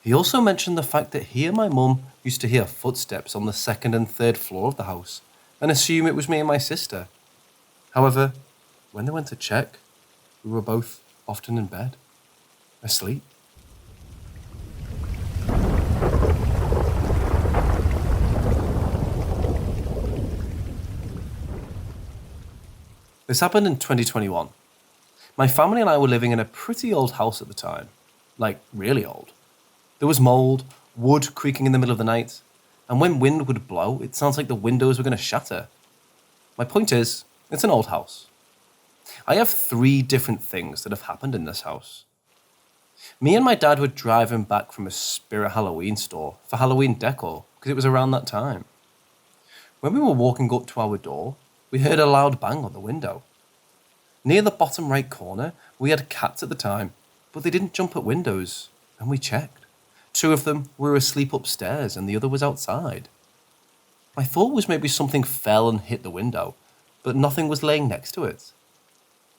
He also mentioned the fact that he and my mum used to hear footsteps on the second and third floor of the house and assume it was me and my sister. However, when they went to check, we were both often in bed, asleep. This happened in 2021. My family and I were living in a pretty old house at the time. Like, really old. There was mould, wood creaking in the middle of the night, and when wind would blow, it sounds like the windows were going to shatter. My point is, it's an old house. I have 3 different things that have happened in this house. Me and my dad were driving back from a Spirit Halloween store for Halloween decor because it was around that time. When we were walking up to our door, we heard a loud bang on the window. Near the bottom right corner, we had cats at the time, but they didn't jump at windows, and we checked. 2 of them were asleep upstairs and the other was outside. My thought was maybe something fell and hit the window, but nothing was laying next to it.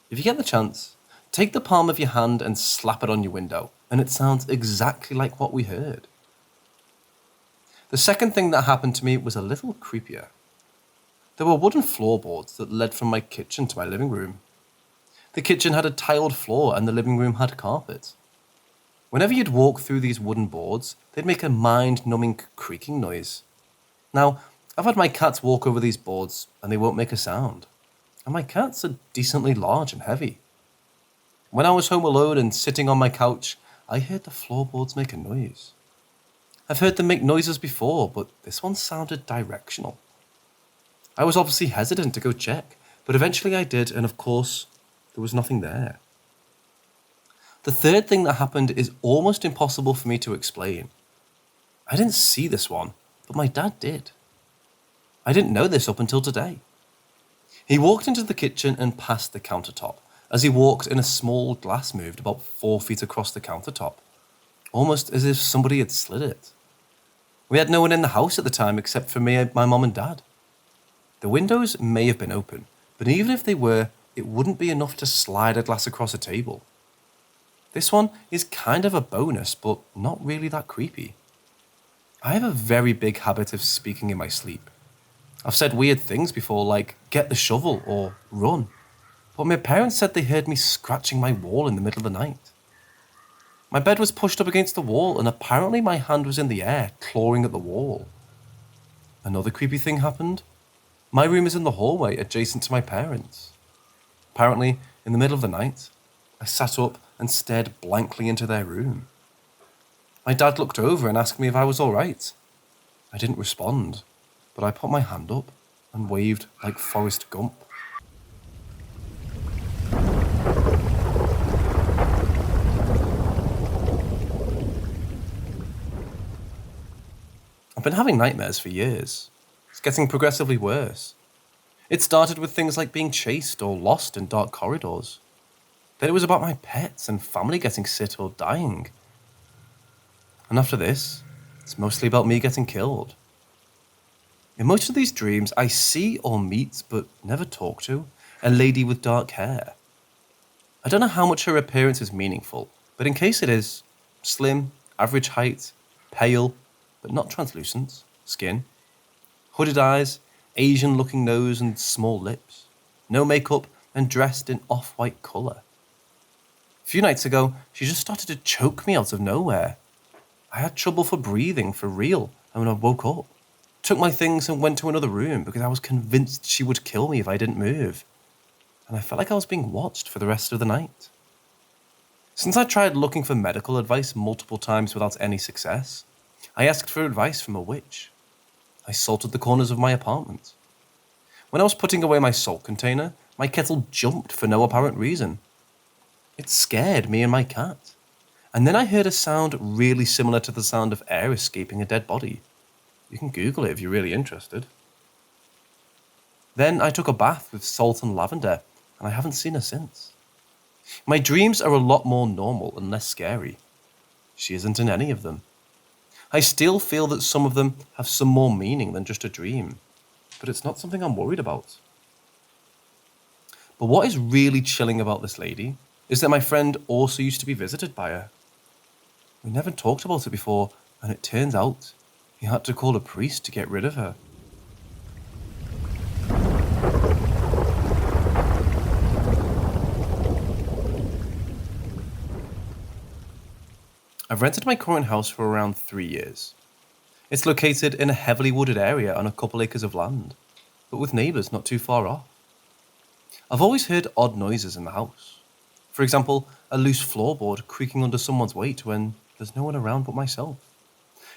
If you get the chance, take the palm of your hand and slap it on your window, and it sounds exactly like what we heard. The second thing that happened to me was a little creepier. There were wooden floorboards that led from my kitchen to my living room. The kitchen had a tiled floor and the living room had carpet. Whenever you'd walk through these wooden boards, they'd make a mind-numbing creaking noise. Now, I've had my cats walk over these boards and they won't make a sound. And my cats are decently large and heavy. When I was home alone and sitting on my couch, I heard the floorboards make a noise. I've heard them make noises before, but this one sounded directional. I was obviously hesitant to go check, but eventually I did, and of course, there was nothing there. The third thing that happened is almost impossible for me to explain. I didn't see this one, but my dad did. I didn't know this up until today. He walked into the kitchen and past the countertop. As he walked in, a small glass moved about 4 feet across the countertop, almost as if somebody had slid it. We had no one in the house at the time except for me, my mum and dad. The windows may have been open, but even if they were, it wouldn't be enough to slide a glass across a table. This one is kind of a bonus, but not really that creepy. I have a very big habit of speaking in my sleep. I've said weird things before, like, get the shovel or run. But my parents said they heard me scratching my wall in the middle of the night. My bed was pushed up against the wall, and apparently my hand was in the air, clawing at the wall. Another creepy thing happened. My room is in the hallway adjacent to my parents'. Apparently, in the middle of the night, I sat up and stared blankly into their room. My dad looked over and asked me if I was all right. I didn't respond, but I put my hand up and waved like Forrest Gump. I've been having nightmares for years. It's getting progressively worse. It started with things like being chased or lost in dark corridors. Then it was about my pets and family getting sick or dying. And after this, it's mostly about me getting killed. In most of these dreams, I see or meet, but never talk to, a lady with dark hair. I don't know how much her appearance is meaningful, but in case it is, slim, average height, pale, but not translucent, skin, hooded eyes, Asian-looking nose and small lips, no makeup and dressed in off-white colour. A few nights ago, she just started to choke me out of nowhere. I had trouble for breathing for real, and when I woke up, took my things and went to another room because I was convinced she would kill me if I didn't move. And I felt like I was being watched for the rest of the night. Since I tried looking for medical advice multiple times without any success, I asked for advice from a witch. I salted the corners of my apartment. When I was putting away my salt container, my kettle jumped for no apparent reason. It scared me and my cat. And then I heard a sound really similar to the sound of air escaping a dead body. You can Google it if you're really interested. Then I took a bath with salt and lavender, and I haven't seen her since. My dreams are a lot more normal and less scary. She isn't in any of them. I still feel that some of them have some more meaning than just a dream, but it's not something I'm worried about. But what is really chilling about this lady is that my friend also used to be visited by her. We never talked about it before, and it turns out he had to call a priest to get rid of her. I've rented my current house for around 3 years. It's located in a heavily wooded area on a couple acres of land, but with neighbours not too far off. I've always heard odd noises in the house. For example, a loose floorboard creaking under someone's weight when there's no one around but myself.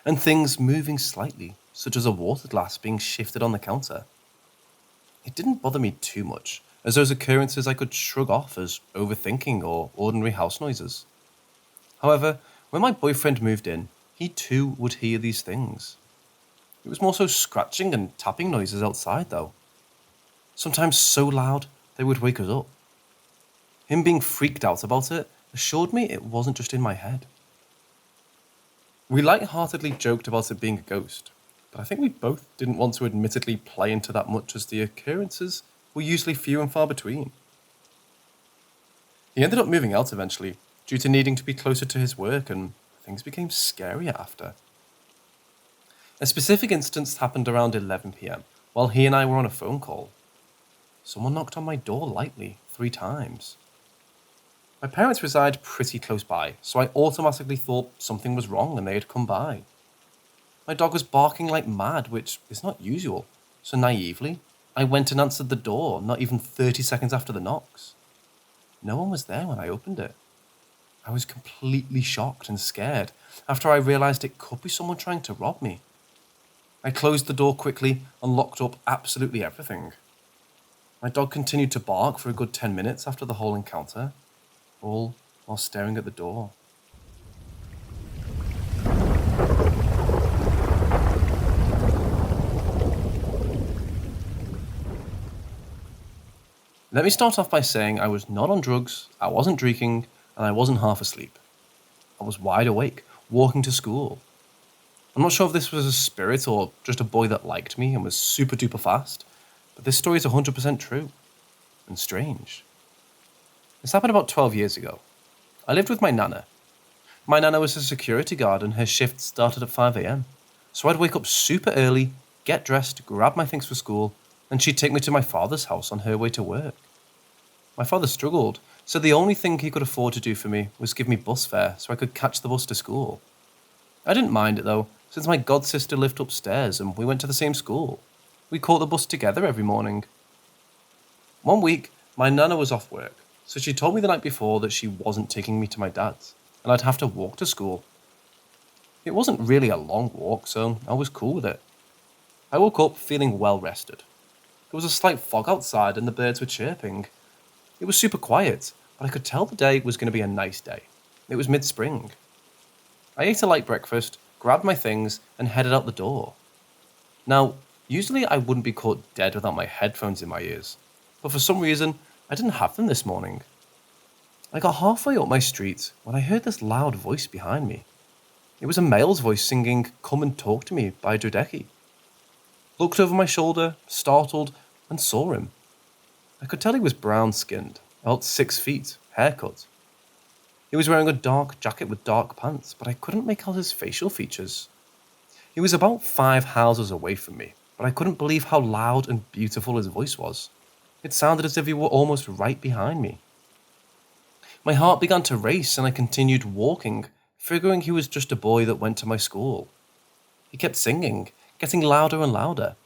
And things moving slightly, such as a water glass being shifted on the counter. It didn't bother me too much, as those occurrences I could shrug off as overthinking or ordinary house noises. However, when my boyfriend moved in, he too would hear these things. It was more so scratching and tapping noises outside though. Sometimes so loud they would wake us up. Him being freaked out about it assured me it wasn't just in my head. We light-heartedly joked about it being a ghost, but I think we both didn't want to admittedly play into that much as the occurrences were usually few and far between. He ended up moving out eventually, due to needing to be closer to his work, and things became scarier after. A specific instance happened around 11 PM, while he and I were on a phone call. Someone knocked on my door lightly 3 times. My parents reside pretty close by, so I automatically thought something was wrong and they had come by. My dog was barking like mad, which is not usual, so naively, I went and answered the door not even 30 seconds after the knocks. No one was there when I opened it. I was completely shocked and scared after I realised it could be someone trying to rob me. I closed the door quickly and locked up absolutely everything. My dog continued to bark for a good 10 minutes after the whole encounter, all while staring at the door. Let me start off by saying I was not on drugs, I wasn't drinking, and I wasn't half asleep. I was wide awake, walking to school. I'm not sure if this was a spirit or just a boy that liked me and was super duper fast, but this story is 100% true and strange. This happened about 12 years ago. I lived with my nana. My nana was a security guard and her shift started at 5 AM. So I'd wake up super early, get dressed, grab my things for school, and she'd take me to my father's house on her way to work. My father struggled, so the only thing he could afford to do for me was give me bus fare so I could catch the bus to school. I didn't mind it though, since my godsister lived upstairs and we went to the same school. We caught the bus together every morning. One week, my nana was off work, so she told me the night before that she wasn't taking me to my dad's, and I'd have to walk to school. It wasn't really a long walk, so I was cool with it. I woke up feeling well rested. There was a slight fog outside and the birds were chirping. It was super quiet, but I could tell the day was going to be a nice day. It was mid-spring. I ate a light breakfast, grabbed my things, and headed out the door. Now, usually I wouldn't be caught dead without my headphones in my ears, but for some reason, I didn't have them this morning. I got halfway up my street when I heard this loud voice behind me. It was a male's voice singing "Come and Talk to Me" by Jodeci. Looked over my shoulder, startled, and saw him. I could tell he was brown-skinned, about 6 feet, haircut. He was wearing a dark jacket with dark pants, but I couldn't make out his facial features. He was about 5 houses away from me, but I couldn't believe how loud and beautiful his voice was. It sounded as if he were almost right behind me. My heart began to race and I continued walking, figuring he was just a boy that went to my school. He kept singing, getting louder and louder.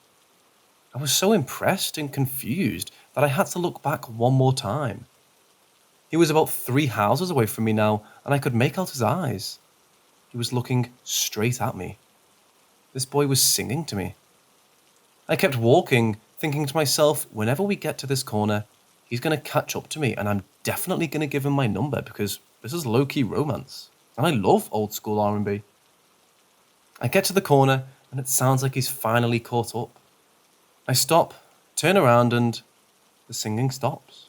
I was so impressed and confused that I had to look back one more time. He was about 3 houses away from me now, and I could make out his eyes. He was looking straight at me, This boy was singing to me. I kept walking, thinking to myself, whenever we get to this corner, he's going to catch up to me and I'm definitely going to give him my number because this is low-key romance. And I love old school R&B. I get to the corner and it sounds like he's finally caught up. I stop, turn around and the singing stops.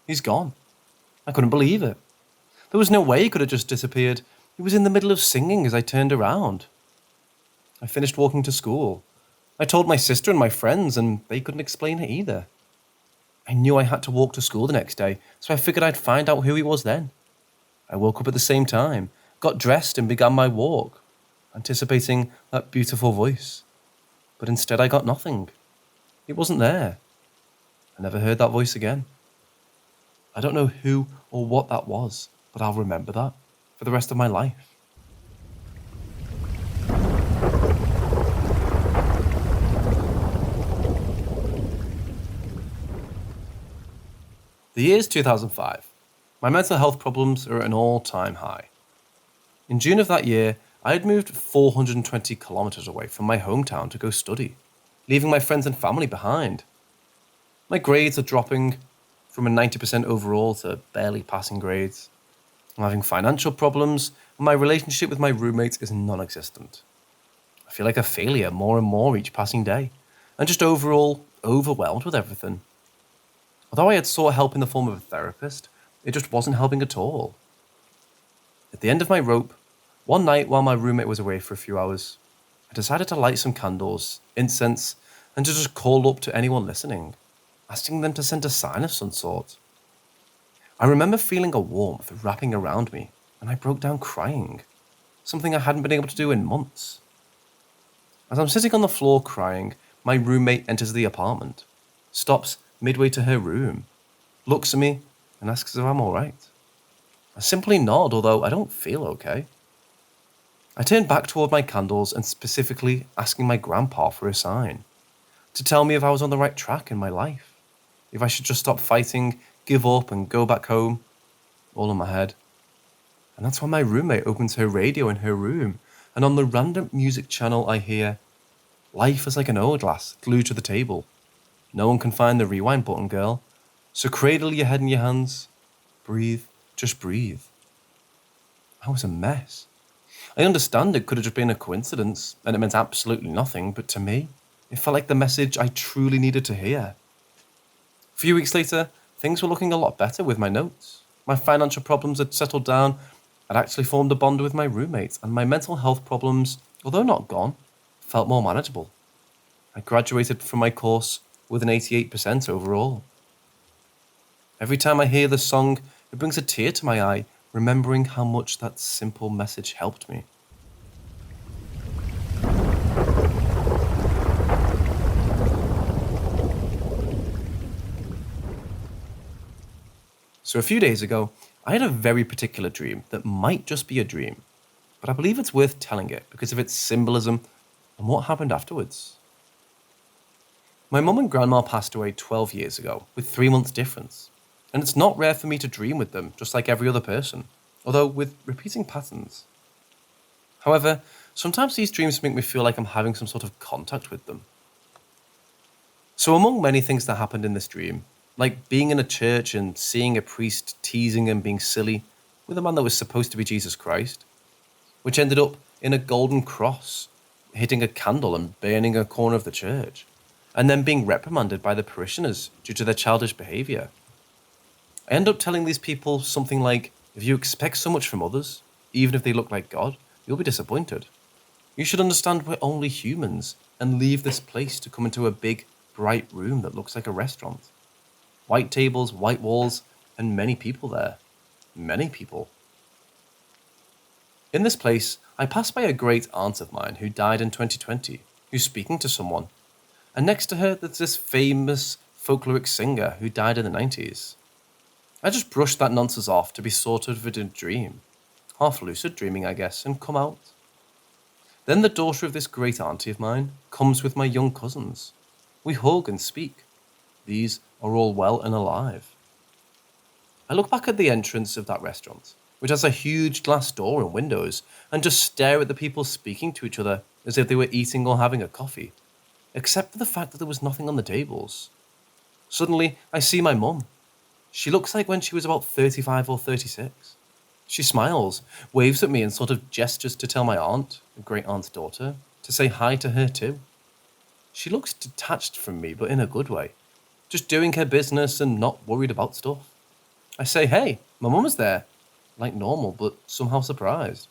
He's gone. I couldn't believe it. There was no way he could have just disappeared. He was in the middle of singing as I turned around. I finished walking to school. I told my sister and my friends, and they couldn't explain it either. I knew I had to walk to school the next day, so I figured I'd find out who he was then. I woke up at the same time, got dressed and began my walk, anticipating that beautiful voice. But instead I got nothing. It wasn't there. I never heard that voice again. I don't know who or what that was, but I'll remember that for the rest of my life. The year is 2005. My mental health problems are at an all-time high. In June of that year, I had moved 420 kilometers away from my hometown to go study, leaving my friends and family behind. My grades are dropping from a 90% overall to barely passing grades. I'm having financial problems, and my relationship with my roommates is non-existent. I feel like a failure more and more each passing day, and just overall overwhelmed with everything. Although I had sought help in the form of a therapist, it just wasn't helping at all. At the end of my rope, one night while my roommate was away for a few hours, I decided to light some candles, incense, and to just call up to anyone listening, asking them to send a sign of some sort. I remember feeling a warmth wrapping around me, and I broke down crying, something I hadn't been able to do in months. As I'm sitting on the floor crying, my roommate enters the apartment, stops midway to her room, looks at me, and asks if I'm alright. I simply nod, although I don't feel okay. I turn back toward my candles and specifically asking my grandpa for a sign, to tell me if I was on the right track in my life, if I should just stop fighting, give up, and go back home, all in my head. And that's when my roommate opens her radio in her room, and on the random music channel I hear, "Life is like an hourglass glued to the table. No one can find the rewind button, girl. So cradle your head in your hands. Breathe, just breathe." I was a mess. I understand it could have just been a coincidence, and it meant absolutely nothing, but to me, it felt like the message I truly needed to hear. A few weeks later, things were looking a lot better with my notes. My financial problems had settled down. I'd actually formed a bond with my roommate, and my mental health problems, although not gone, felt more manageable. I graduated from my course with an 88% overall. Every time I hear this song, it brings a tear to my eye, remembering how much that simple message helped me. So a few days ago, I had a very particular dream that might just be a dream, but I believe it's worth telling it because of its symbolism and what happened afterwards. My mum and grandma passed away 12 years ago, with 3 months difference, and it's not rare for me to dream with them, just like every other person, although with repeating patterns. However, sometimes these dreams make me feel like I'm having some sort of contact with them. So among many things that happened in this dream, like being in a church and seeing a priest teasing and being silly with a man that was supposed to be Jesus Christ, which ended up in a golden cross, hitting a candle and burning a corner of the church, and then being reprimanded by the parishioners due to their childish behaviour. I end up telling these people something like, if you expect so much from others, even if they look like God, you'll be disappointed. You should understand we're only humans and leave this place to come into a big, bright room that looks like a restaurant. White tables, white walls, and many people there. Many people. In this place, I passed by a great aunt of mine who died in 2020, who's speaking to someone. And next to her, there's this famous folkloric singer who died in the 90s. I just brushed that nonsense off to be sort of in a dream. Half lucid dreaming, I guess, and come out. Then the daughter of this great auntie of mine comes with my young cousins. We hug and speak. These are all well and alive. I look back at the entrance of that restaurant, which has a huge glass door and windows, and just stare at the people speaking to each other, as if they were eating or having a coffee, except for the fact that there was nothing on the tables. Suddenly, I see my mum. She looks like when she was about 35 or 36. She smiles, waves at me, and sort of gestures to tell my aunt, a great aunt's daughter, to say hi to her too. She looks detached from me, but in a good way, just doing her business and not worried about stuff. I say, hey, my mum's there, like normal, but somehow surprised.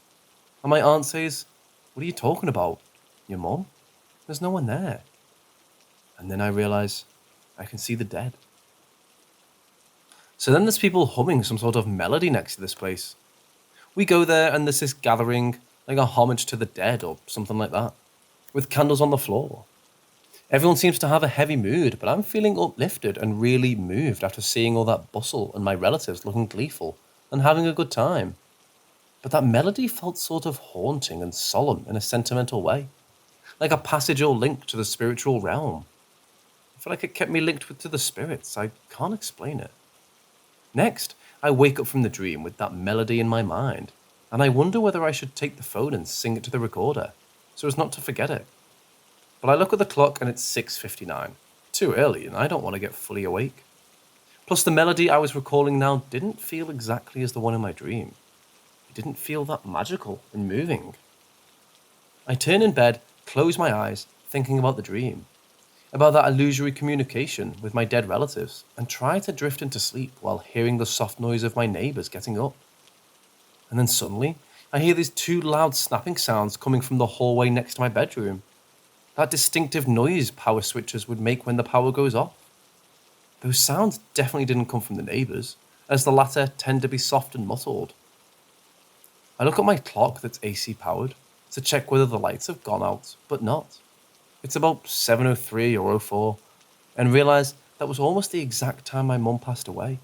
And my aunt says, what are you talking about? Your mum? There's no one there. And then I realize I can see the dead. So then there's people humming some sort of melody next to this place. We go there and there's this gathering, like a homage to the dead or something like that, with candles on the floor. Everyone seems to have a heavy mood, but I'm feeling uplifted and really moved after seeing all that bustle and my relatives looking gleeful and having a good time. But that melody felt sort of haunting and solemn in a sentimental way, like a passage or link to the spiritual realm. I feel like it kept me linked to the spirits. I can't explain it. Next, I wake up from the dream with that melody in my mind, and I wonder whether I should take the phone and sing it to the recorder, so as not to forget it. But I look at the clock and it's 6:59. Too early, and I don't want to get fully awake. Plus, the melody I was recalling now didn't feel exactly as the one in my dream. It didn't feel that magical and moving. I turn in bed, close my eyes, thinking about the dream, about that illusory communication with my dead relatives, and try to drift into sleep while hearing the soft noise of my neighbours getting up. And then suddenly, I hear these two loud snapping sounds coming from the hallway next to my bedroom. That distinctive noise power switches would make when the power goes off. Those sounds definitely didn't come from the neighbours, as the latter tend to be soft and muffled. I look at my clock that's AC powered to check whether the lights have gone out, but not. It's about 7:03 or 04, and realise that was almost the exact time my mum passed away,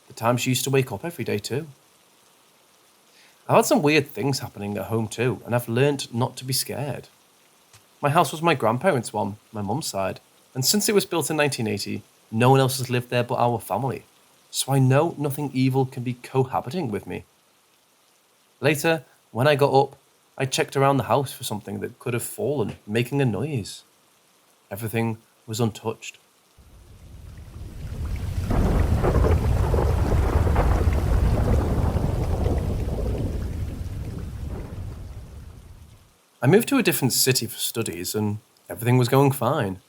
the time she used to wake up every day too. I've had some weird things happening at home too, and I've learned not to be scared. My house was my grandparents' one, my mum's side, and since it was built in 1980, no one else has lived there but our family, so I know nothing evil can be cohabiting with me. Later, when I got up, I checked around the house for something that could have fallen, making a noise. Everything was untouched. I moved to a different city for studies and everything was going fine.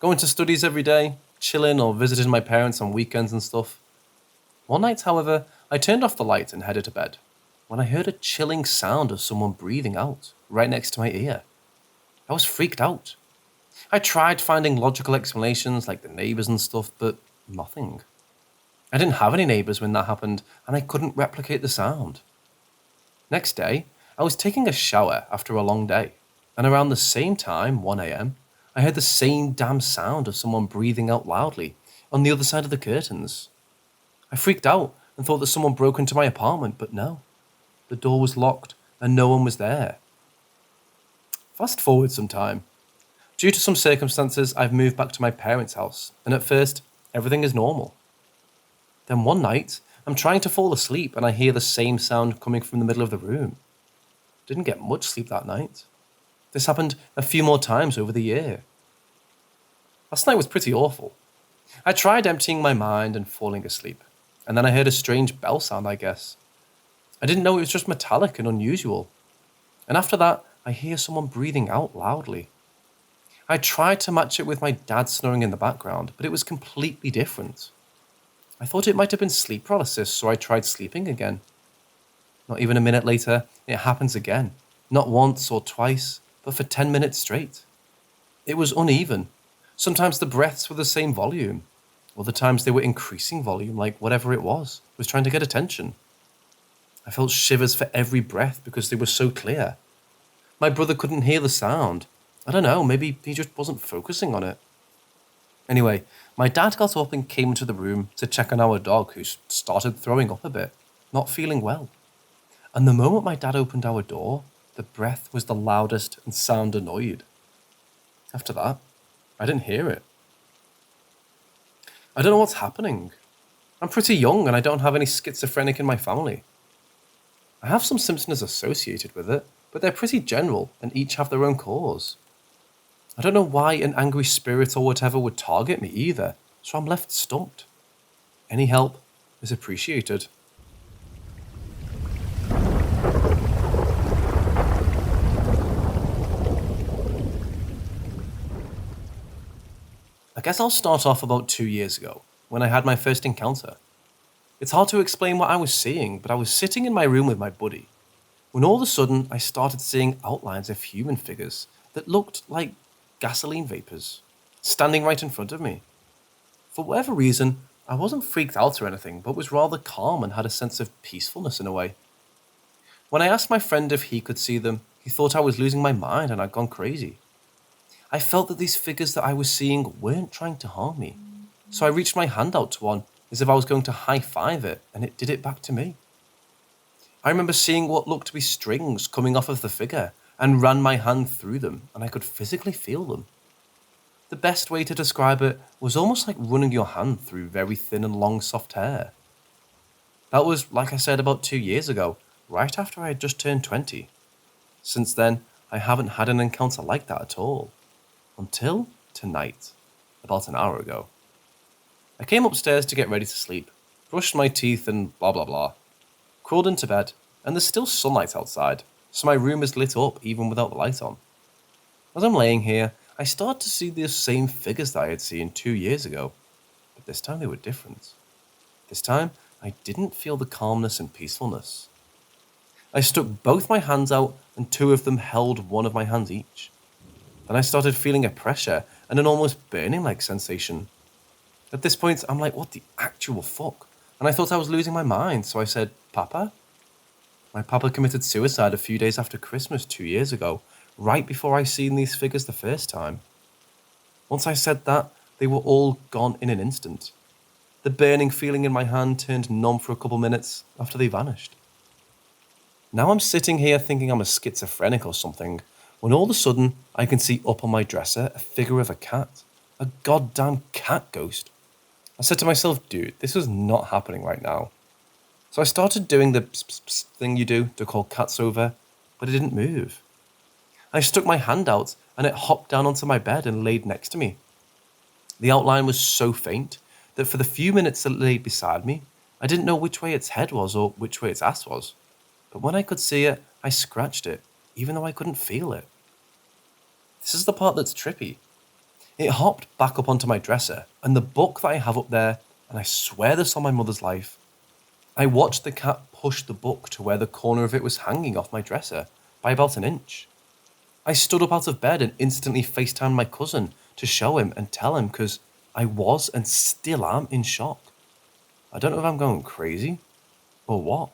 Going to studies every day, chilling or visiting my parents on weekends and stuff. One night, however, I turned off the light and headed to bed when I heard a chilling sound of someone breathing out right next to my ear. I was freaked out. I tried finding logical explanations like the neighbours and stuff, but nothing. I didn't have any neighbours when that happened and I couldn't replicate the sound. Next day, I was taking a shower after a long day, and around the same time, 1 a.m., I heard the same damn sound of someone breathing out loudly on the other side of the curtains. I freaked out and thought that someone broke into my apartment, but no. The door was locked and no one was there. Fast forward some time. Due to some circumstances, I've moved back to my parents' house, and at first, everything is normal. Then one night, I'm trying to fall asleep and I hear the same sound coming from the middle of the room. Didn't get much sleep that night. This happened a few more times over the year. Last night was pretty awful. I tried emptying my mind and falling asleep, and then I heard a strange bell sound, I guess. I didn't know it was just metallic and unusual. And after that, I hear someone breathing out loudly. I tried to match it with my dad snoring in the background, but it was completely different. I thought it might have been sleep paralysis, so I tried sleeping again. Not even a minute later, it happens again. Not once or twice, but for 10 minutes straight. It was uneven. Sometimes the breaths were the same volume. Other times they were increasing volume, like whatever it was trying to get attention. I felt shivers for every breath because they were so clear. My brother couldn't hear the sound. I don't know, maybe he just wasn't focusing on it. Anyway, my dad got up and came into the room to check on our dog, who started throwing up a bit, not feeling well. And the moment my dad opened our door, the breath was the loudest and sound annoyed. After that, I didn't hear it. I don't know what's happening. I'm pretty young and I don't have any schizophrenic in my family. I have some symptoms associated with it, but they're pretty general and each have their own cause. I don't know why an angry spirit or whatever would target me either, so I'm left stumped. Any help is appreciated. I guess I'll start off about 2 years ago, when I had my first encounter. It's hard to explain what I was seeing, but I was sitting in my room with my buddy, when all of a sudden I started seeing outlines of human figures that looked like gasoline vapors, standing right in front of me. For whatever reason, I wasn't freaked out or anything, but was rather calm and had a sense of peacefulness in a way. When I asked my friend if he could see them, he thought I was losing my mind and I'd gone crazy. I felt that these figures that I was seeing weren't trying to harm me, so I reached my hand out to one as if I was going to high five it, and it did it back to me. I remember seeing what looked to be strings coming off of the figure and ran my hand through them, and I could physically feel them. The best way to describe it was almost like running your hand through very thin and long soft hair. That was, like I said, about 2 years ago, right after I had just turned 20. Since then, I haven't had an encounter like that at all. Until tonight, about an hour ago. I came upstairs to get ready to sleep, brushed my teeth and blah blah blah. Crawled into bed, and there's still sunlight outside, so my room is lit up even without the light on. As I'm laying here, I start to see the same figures that I had seen 2 years ago, but this time they were different. This time, I didn't feel the calmness and peacefulness. I stuck both my hands out and two of them held one of my hands each. Then I started feeling a pressure and an almost burning-like sensation. At this point, I'm like, what the actual fuck? And I thought I was losing my mind, so I said, Papa? My papa committed suicide a few days after Christmas 2 years ago, right before I seen these figures the first time. Once I said that, they were all gone in an instant. The burning feeling in my hand turned numb for a couple minutes after they vanished. Now I'm sitting here thinking I'm a schizophrenic or something, when all of a sudden I can see up on my dresser a figure of a cat. A goddamn cat ghost. I said to myself, dude, this is not happening right now. So I started doing the pss, pss, pss thing you do to call cats over, but it didn't move. I stuck my hand out and it hopped down onto my bed and laid next to me. The outline was so faint that for the few minutes it lay beside me, I didn't know which way its head was or which way its ass was. But when I could see it, I scratched it, even though I couldn't feel it. This is the part that's trippy. It hopped back up onto my dresser, and the book that I have up there, and I swear this on my mother's life, I watched the cat push the book to where the corner of it was hanging off my dresser by about an inch. I stood up out of bed and instantly FaceTimed my cousin to show him and tell him because I was and still am in shock. I don't know if I'm going crazy or what.